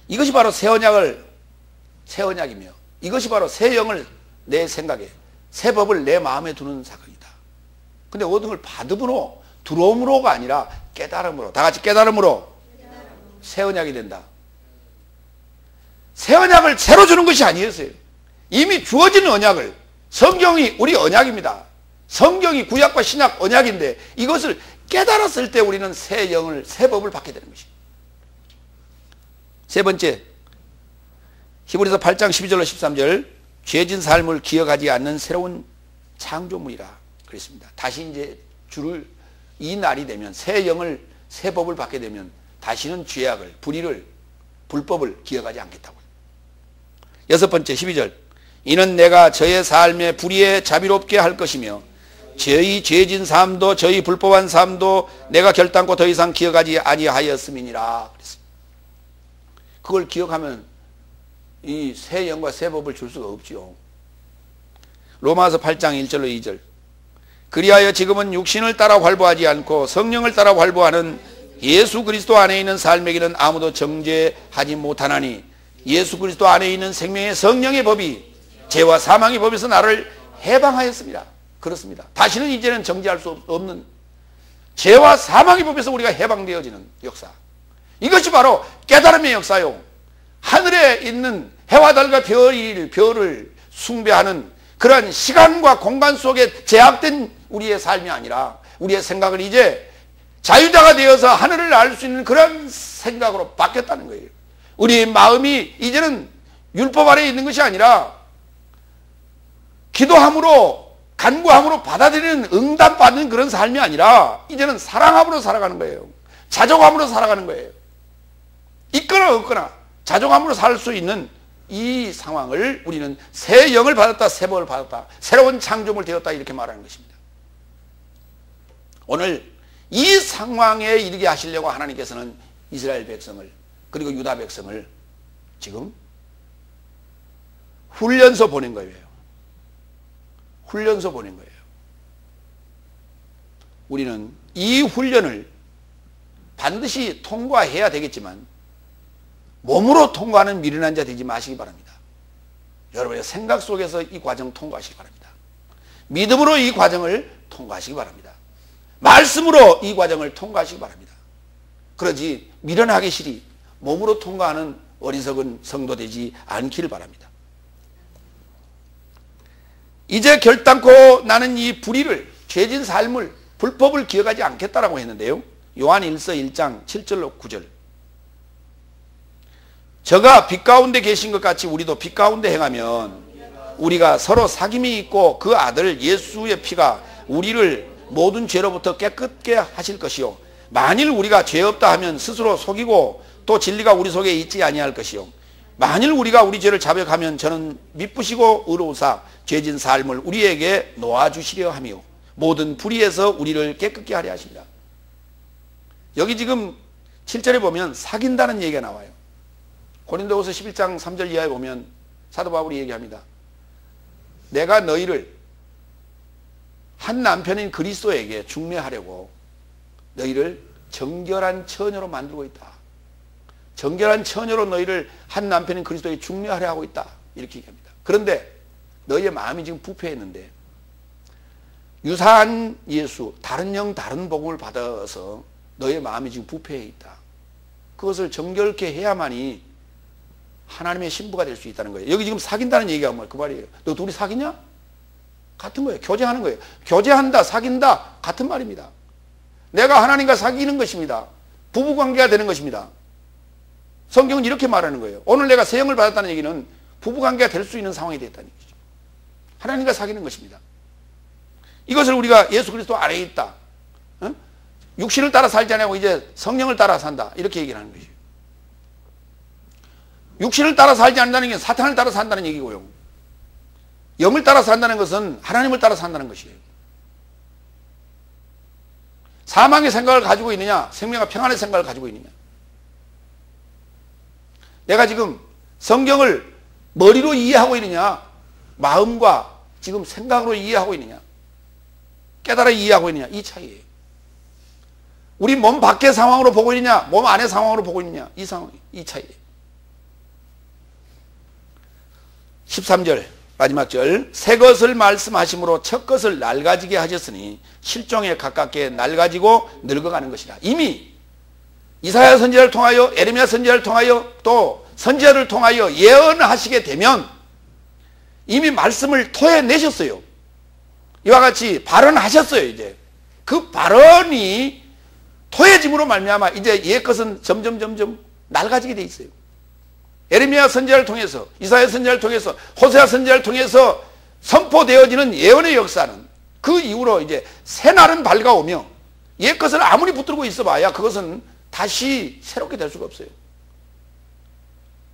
이것이 바로 새 언약이며 이것이 바로 새 영을 내 생각에, 새 법을 내 마음에 두는 사건이다. 근데 모든 걸 받음으로, 들어옴으로가 아니라 깨달음으로, 다 같이 깨달음으로 새 언약이 된다. 새 언약을 새로 주는 것이 아니었어요. 이미 주어진 언약을, 성경이 우리 언약입니다. 성경이 구약과 신약 언약인데 이것을 깨달았을 때 우리는 새 영을, 새 법을 받게 되는 것입니다. 세 번째, 히브리서 8장 12절로 13절, 죄진 삶을 기억하지 않는 새로운 창조물이라 그랬습니다. 다시 이제 이 날이 되면, 새 영을, 새 법을 받게 되면 다시는 죄악을, 불의를, 불법을 기억하지 않겠다고요. 여섯 번째 12절, 이는 내가 저의 삶에 불의에 자비롭게 할 것이며 저희 죄진 삶도 저희 불법한 삶도 내가 결단코 더 이상 기억하지 아니하였음이니라 그랬습니다. 그걸 기억하면 이 새 영과 새 법을 줄 수가 없지요. 로마서 8장 1절로 2절, 그리하여 지금은 육신을 따라 활보하지 않고 성령을 따라 활보하는 예수 그리스도 안에 있는 삶에게는 아무도 정죄하지 못하나니 예수 그리스도 안에 있는 생명의 성령의 법이 죄와 사망의 법에서 나를 해방하였습니다. 그렇습니다. 다시는 이제는 정죄할 수 없는 죄와 사망의 법에서 우리가 해방되어지는 역사, 이것이 바로 깨달음의 역사요. 하늘에 있는 해와 달과 별을 숭배하는 그러한 시간과 공간 속에 제약된 우리의 삶이 아니라 우리의 생각을 이제 자유자가 되어서 하늘을 알 수 있는 그런 생각으로 바뀌었다는 거예요. 우리의 마음이 이제는 율법 아래에 있는 것이 아니라 기도함으로, 간구함으로 받아들이는, 응답받는 그런 삶이 아니라 이제는 사랑함으로 살아가는 거예요. 자족함으로 살아가는 거예요. 있거나 없거나 자족함으로 살 수 있는 이 상황을 우리는 새 영을 받았다, 새 법을 받았다, 새로운 창조물 되었다, 이렇게 말하는 것입니다. 오늘 이 상황에 이르게 하시려고 하나님께서는 이스라엘 백성을, 그리고 유다 백성을 지금 훈련소 보낸 거예요. 훈련소 보낸 거예요. 우리는 이 훈련을 반드시 통과해야 되겠지만 몸으로 통과하는 미련한 자 되지 마시기 바랍니다. 여러분의 생각 속에서 이 과정 통과하시기 바랍니다. 믿음으로 이 과정을 통과하시기 바랍니다. 말씀으로 이 과정을 통과하시기 바랍니다. 그러지 미련하기 싫이 몸으로 통과하는 어리석은 성도 되지 않기를 바랍니다. 이제 결단코 나는 이 불의를, 죄진 삶을, 불법을 기억하지 않겠다라고 했는데요. 요한 1서 1장 7절로 9절, 저가 빛 가운데 계신 것 같이 우리도 빛 가운데 행하면 우리가 서로 사귐이 있고 그 아들 예수의 피가 우리를 모든 죄로부터 깨끗게 하실 것이요, 만일 우리가 죄 없다 하면 스스로 속이고 또 진리가 우리 속에 있지 아니할 것이요, 만일 우리가 우리 죄를 자백하면 저는 미쁘시고 의로우사 죄진 삶을 우리에게 놓아주시려 하며 모든 불의에서 우리를 깨끗게 하려 하십니다. 여기 지금 7절에 보면 사귄다는 얘기가 나와요. 고린도후서 11장 3절 이하에 보면 사도 바울이 얘기합니다. 내가 너희를 한 남편인 그리스도에게 중매하려고 너희를 정결한 처녀로 만들고 있다. 정결한 처녀로 너희를 한 남편인 그리스도에게 중매하려 하고 있다. 이렇게 얘기합니다. 그런데 너희의 마음이 지금 부패했는데 유사한 예수, 다른 영, 다른 복음을 받아서 너희의 마음이 지금 부패해 있다. 그것을 정결케 해야만이 하나님의 신부가 될 수 있다는 거예요. 여기 지금 사귄다는 얘기가 뭐 그 말이에요. 너 둘이 사귀냐? 같은 거예요. 교제하는 거예요. 교제한다, 사귄다 같은 말입니다. 내가 하나님과 사귀는 것입니다. 부부관계가 되는 것입니다. 성경은 이렇게 말하는 거예요. 오늘 내가 새 영을 받았다는 얘기는 부부관계가 될 수 있는 상황이 됐다는 얘기죠. 하나님과 사귀는 것입니다. 이것을 우리가 예수 그리스도 안에 있다. 육신을 따라 살지 않고 이제 성령을 따라 산다. 이렇게 얘기를 하는 것이에요. 육신을 따라 살지 않는다는 게 사탄을 따라 산다는 얘기고요. 영을 따라 산다는 것은 하나님을 따라 산다는 것이에요. 사망의 생각을 가지고 있느냐, 생명과 평안의 생각을 가지고 있느냐. 내가 지금 성경을 머리로 이해하고 있느냐, 마음과 지금 생각으로 이해하고 있느냐, 깨달아 이해하고 있느냐, 이 차이예요. 우리 몸 밖의 상황으로 보고 있느냐, 몸 안의 상황으로 보고 있느냐, 이 상황, 이 차이예요. 13절 마지막 절, 새 것을 말씀하심으로 첫 것을 낡아지게 하셨으니 실종에 가깝게 낡아지고 늙어가는 것이라. 이미 이사야 선지자를 통하여, 에레미야 선지자를 통하여, 또 선지자를 통하여 예언하시게 되면 이미 말씀을 토해내셨어요. 이와 같이 발언하셨어요. 이제 그 발언이 토해짐으로 말미암아 이제 옛 것은 점점 낡아지게 돼 있어요. 에레미야 선지자를 통해서, 이사야 선지자를 통해서, 호세아 선지자를 통해서 선포되어지는 예언의 역사는 그 이후로 이제 새 날은 밝아오며 옛 것을 아무리 붙들고 있어봐야 그것은 다시 새롭게 될 수가 없어요.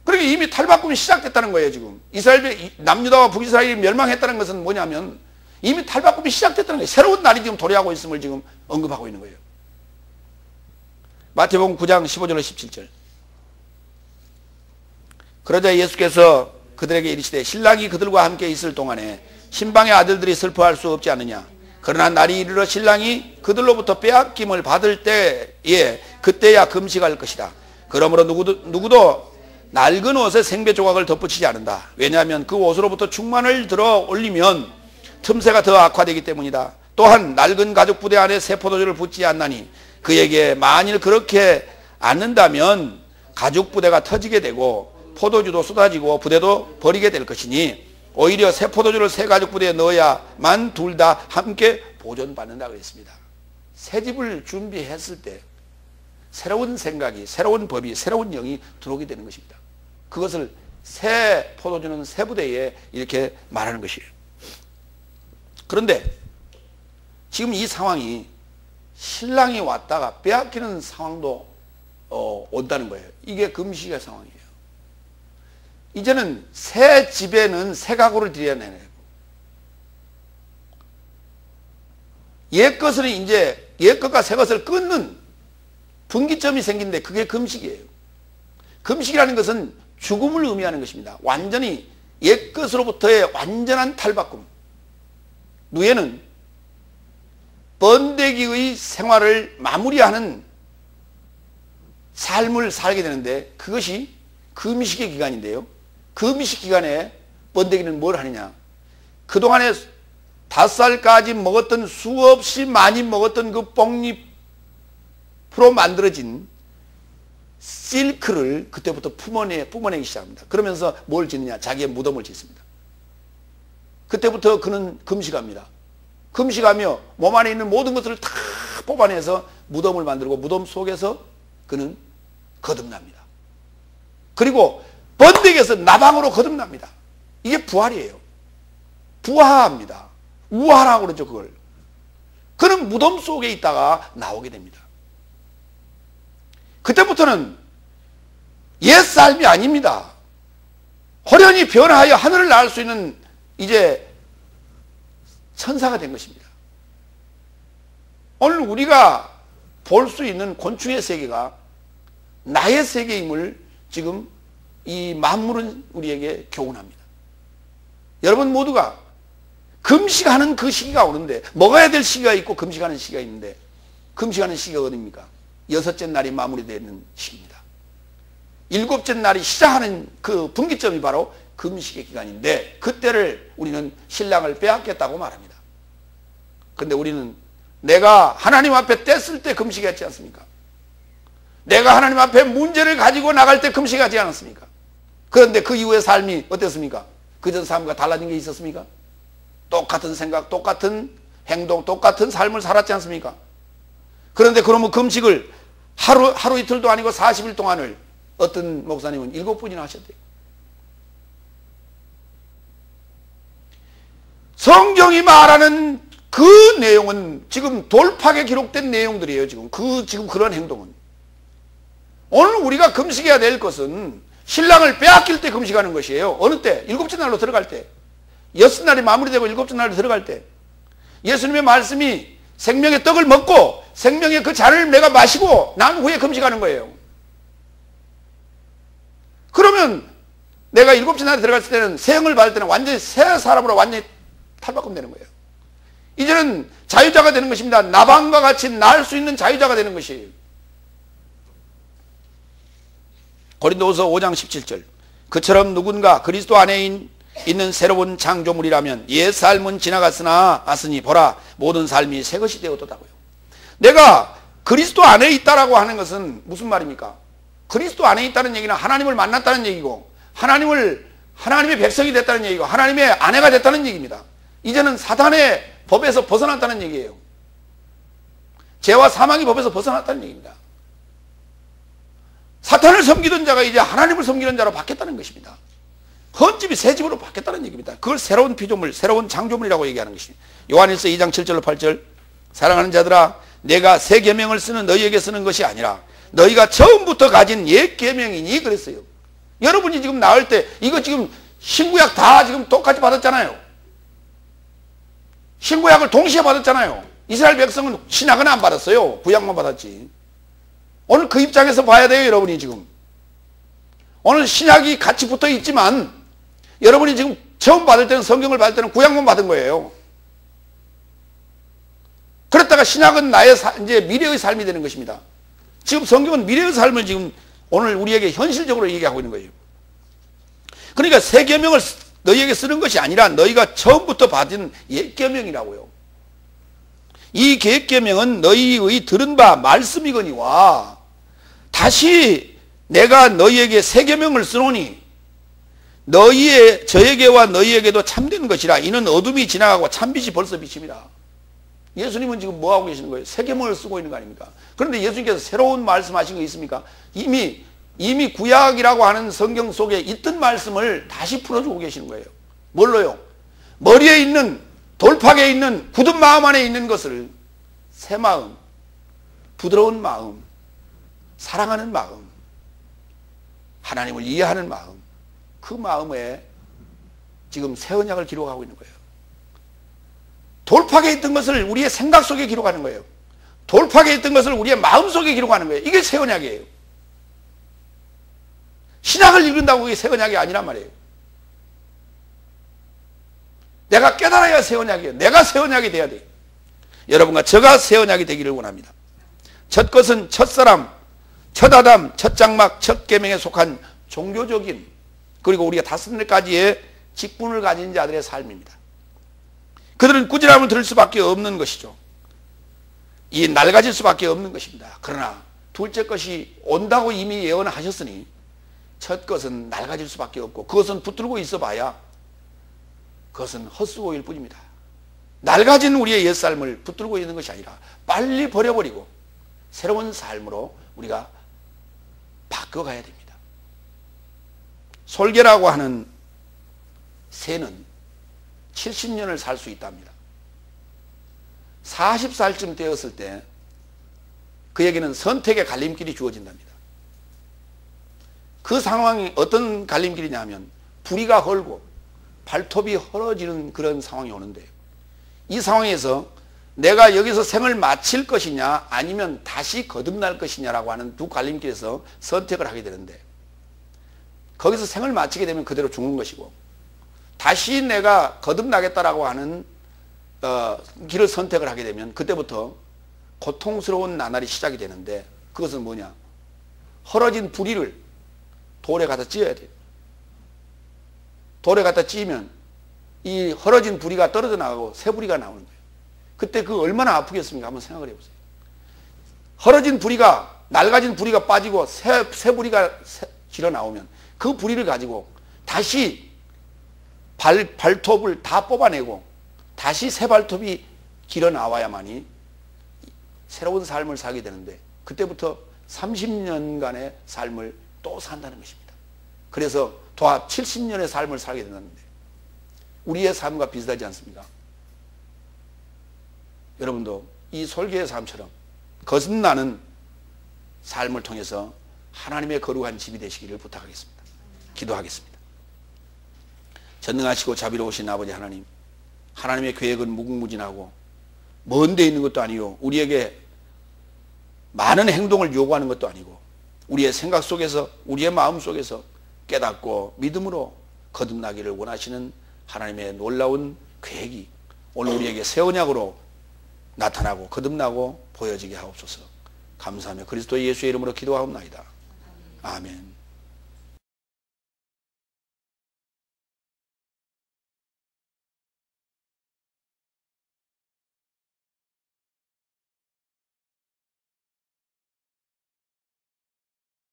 그러니까 이미 탈바꿈이 시작됐다는 거예요. 지금 이스라엘, 남유다와 북이스라엘이 멸망했다는 것은 뭐냐면 이미 탈바꿈이 시작됐다는 거예요. 새로운 날이 지금 도래하고 있음을 지금 언급하고 있는 거예요. 마태복음 9장 15절로 17절. 그러자 예수께서 그들에게 이르시되 신랑이 그들과 함께 있을 동안에 신방의 아들들이 슬퍼할 수 없지 않느냐. 그러나 날이 이르러 신랑이 그들로부터 빼앗김을 받을 때에 그때야 금식할 것이다. 그러므로 누구도 낡은 옷에 생배 조각을 덧붙이지 않는다. 왜냐하면 그 옷으로부터 충만을 들어 올리면 틈새가 더 악화되기 때문이다. 또한 낡은 가죽 부대 안에 새 포도주를 붓지 않나니 그에게 만일 그렇게 않는다면 가죽 부대가 터지게 되고 포도주도 쏟아지고 부대도 버리게 될 것이니 오히려 새 포도주를 새 가죽 부대에 넣어야만 둘 다 함께 보존받는다 그랬습니다. 새 집을 준비했을 때 새로운 생각이, 새로운 법이, 새로운 영이 들어오게 되는 것입니다. 그것을 새 포도주는 새 부대에 이렇게 말하는 것이에요. 그런데 지금 이 상황이 신랑이 왔다가 빼앗기는 상황도 온다는 거예요. 이게 금식의 상황이에요. 이제는 새 집에는 새 가구를 드려야 되는 거예요. 옛 것은 이제 옛 것과 새 것을 끊는 분기점이 생긴데 그게 금식이에요. 금식이라는 것은 죽음을 의미하는 것입니다. 완전히 옛 것으로부터의 완전한 탈바꿈. 누에는 번데기의 생활을 마무리하는 삶을 살게 되는데 그것이 금식의 기간인데요. 금식 기간에 번데기는 뭘 하느냐. 그동안에 5살까지 먹었던 수없이 많이 먹었던 그 뽕잎으로 만들어진 실크를 그때부터 뿜어내기 시작합니다. 그러면서 뭘 짓느냐. 자기의 무덤을 짓습니다. 그때부터 그는 금식합니다. 금식하며 몸 안에 있는 모든 것을 다 뽑아내서 무덤을 만들고 무덤 속에서 그는 거듭납니다. 그리고 번데기에서 나방으로 거듭납니다. 이게 부활이에요. 부화합니다. 우화라고 그러죠. 그걸. 그는 무덤 속에 있다가 나오게 됩니다. 그때부터는 옛 삶이 아닙니다. 호련히 변화하여 하늘을 날 수 있는 이제 천사가 된 것입니다. 오늘 우리가 볼 수 있는 곤충의 세계가 나의 세계임을 지금 이 만물은 우리에게 교훈합니다. 여러분 모두가 금식하는 그 시기가 오는데, 먹어야 될 시기가 있고 금식하는 시기가 있는데, 금식하는 시기가 어디입니까? 여섯째 날이 마무리되는 시기입니다. 일곱째 날이 시작하는 그 분기점이 바로 금식의 기간인데, 그때를 우리는 신랑을 빼앗겠다고 말합니다. 그런데 우리는 내가 하나님 앞에 뗐을 때 금식했지 않습니까? 내가 하나님 앞에 문제를 가지고 나갈 때 금식하지 않았습니까? 그런데 그 이후의 삶이 어땠습니까? 그전 삶과 달라진 게 있었습니까? 똑같은 생각, 똑같은 행동, 똑같은 삶을 살았지 않습니까? 그런데 그러면 금식을 하루 이틀도 아니고 40일 동안을 어떤 목사님은 7번이나 하셨대요. 성경이 말하는 그 내용은 지금 돌파에 기록된 내용들이에요. 지금 그런 행동은. 오늘 우리가 금식해야 될 것은 신랑을 빼앗길 때 금식하는 것이에요. 어느 때? 7째 날로 들어갈 때. 6날이 마무리되고 7째 날로 들어갈 때. 예수님의 말씀이 생명의 떡을 먹고 생명의 그 잔을 내가 마시고 난 후에 금식하는 거예요. 그러면 내가 7째 날에 들어갔을 때는 새 영을 받을 때는 완전히 새 사람으로 완전히 탈바꿈되는 거예요. 이제는 자유자가 되는 것입니다. 나방과 같이 날 수 있는 자유자가 되는 것이에요. 고린도후서 5장 17절. 그처럼 누군가 그리스도 안에 있는 새로운 창조물이라면 옛 삶은 지나갔으니 보라 모든 삶이 새 것이 되었다고요. 내가 그리스도 안에 있다라고 하는 것은 무슨 말입니까? 그리스도 안에 있다는 얘기는 하나님을 만났다는 얘기고, 하나님의 백성이 됐다는 얘기고, 하나님의 아내가 됐다는 얘기입니다. 이제는 사탄의 법에서 벗어났다는 얘기예요. 죄와 사망의 법에서 벗어났다는 얘기입니다. 사탄을 섬기던 자가 이제 하나님을 섬기는 자로 바뀌었다는 것입니다. 헌집이 새 집으로 바뀌었다는 얘기입니다. 그걸 새로운 피조물, 새로운 창조물이라고 얘기하는 것입니다. 요한일서 2장 7절로 8절. 사랑하는 자들아, 내가 새 계명을 쓰는 너희에게 쓰는 것이 아니라 너희가 처음부터 가진 옛 계명이니 그랬어요. 여러분이 지금 나올 때 이거 지금 신구약 다 지금 똑같이 받았잖아요. 신구약을 동시에 받았잖아요. 이스라엘 백성은 신약은 안 받았어요. 구약만 받았지. 오늘 그 입장에서 봐야 돼요. 여러분이 지금 오늘 신약이 같이 붙어 있지만 여러분이 지금 처음 받을 때는, 성경을 받을 때는 구약만 받은 거예요. 그랬다가 신약은 나의 이제 미래의 삶이 되는 것입니다. 지금 성경은 미래의 삶을 지금 오늘 우리에게 현실적으로 얘기하고 있는 거예요. 그러니까 새 계명을 너희에게 쓰는 것이 아니라 너희가 처음부터 받은 옛 계명이라고요. 이 옛 계명은 너희의 들은 바 말씀이거니와 다시 내가 너희에게 새 계명을 쓰노니 저에게와 너희에게도 참된 것이라. 이는 어둠이 지나가고 참빛이 벌써 비칩니다. 예수님은 지금 뭐하고 계시는 거예요? 새 계명을 쓰고 있는 거 아닙니까? 그런데 예수님께서 새로운 말씀하신 거 있습니까? 이미 구약이라고 하는 성경 속에 있던 말씀을 다시 풀어주고 계시는 거예요. 뭘로요? 머리에 있는, 돌팍에 있는, 굳은 마음 안에 있는 것을 새 마음, 부드러운 마음, 사랑하는 마음, 하나님을 이해하는 마음, 그 마음에 지금 새 언약을 기록하고 있는 거예요. 돌팍에 있던 것을 우리의 생각 속에 기록하는 거예요. 돌팍에 있던 것을 우리의 마음 속에 기록하는 거예요. 이게 새 언약이에요. 신약을 읽는다고 그게 새 언약이 아니란 말이에요. 내가 깨달아야 새 언약이에요. 내가 새 언약이 돼야 돼요. 여러분과 저가 새 언약이 되기를 원합니다. 첫 것은 첫사람, 첫 아담, 첫 장막, 첫 계명에 속한 종교적인, 그리고 우리가 5가지의 직분을 가진 자들의 삶입니다. 그들은 꾸지람을 들을 수밖에 없는 것이죠. 이 낡아질 수밖에 없는 것입니다. 그러나 둘째 것이 온다고 이미 예언하셨으니 첫 것은 낡아질 수밖에 없고, 그것은 붙들고 있어 봐야 그것은 헛수고일 뿐입니다. 낡아진 우리의 옛삶을 붙들고 있는 것이 아니라 빨리 버려버리고 새로운 삶으로 우리가 바꿔가야 됩니다. 솔개라고 하는 새는 70년을 살 수 있답니다. 40살쯤 되었을 때 그에게는 선택의 갈림길이 주어진답니다. 그 상황이 어떤 갈림길이냐면 부리가 헐고 발톱이 헐어지는 그런 상황이 오는데, 이 상황에서 내가 여기서 생을 마칠 것이냐 아니면 다시 거듭날 것이냐라고 하는 두 갈림길에서 선택을 하게 되는데, 거기서 생을 마치게 되면 그대로 죽는 것이고, 다시 내가 거듭나겠다라고 하는 길을 선택을 하게 되면 그때부터 고통스러운 나날이 시작이 되는데, 그것은 뭐냐? 헐어진 부리를 돌에 갖다 찧어야 돼요. 돌에 갖다 찧으면 이 헐어진 부리가 떨어져 나가고 새 부리가 나오는 거예요. 그때 그 얼마나 아프겠습니까? 한번 생각을 해보세요. 헐어진 부리가, 낡아진 부리가 빠지고 새 부리가 길어 나오면 그 부리를 가지고 다시 발톱을 다 뽑아내고 다시 새 발톱이 길어 나와야만이 새로운 삶을 살게 되는데, 그때부터 30년간의 삶을 또 산다는 것입니다. 그래서 도합 70년의 삶을 살게 된다는데, 우리의 삶과 비슷하지 않습니까? 여러분도 이 솔기의 삶처럼 거듭나는 삶을 통해서 하나님의 거룩한 집이 되시기를 부탁하겠습니다. 기도하겠습니다. 전능하시고 자비로우신 아버지 하나님, 하나님의 계획은 무궁무진하고 먼 데 있는 것도 아니요, 우리에게 많은 행동을 요구하는 것도 아니고, 우리의 생각 속에서, 우리의 마음 속에서 깨닫고 믿음으로 거듭나기를 원하시는 하나님의 놀라운 계획이 오늘 우리에게 새 언약으로 나타나고 거듭나고 보여지게 하옵소서. 감사하며 그리스도 예수의 이름으로 기도하옵나이다. 아멘.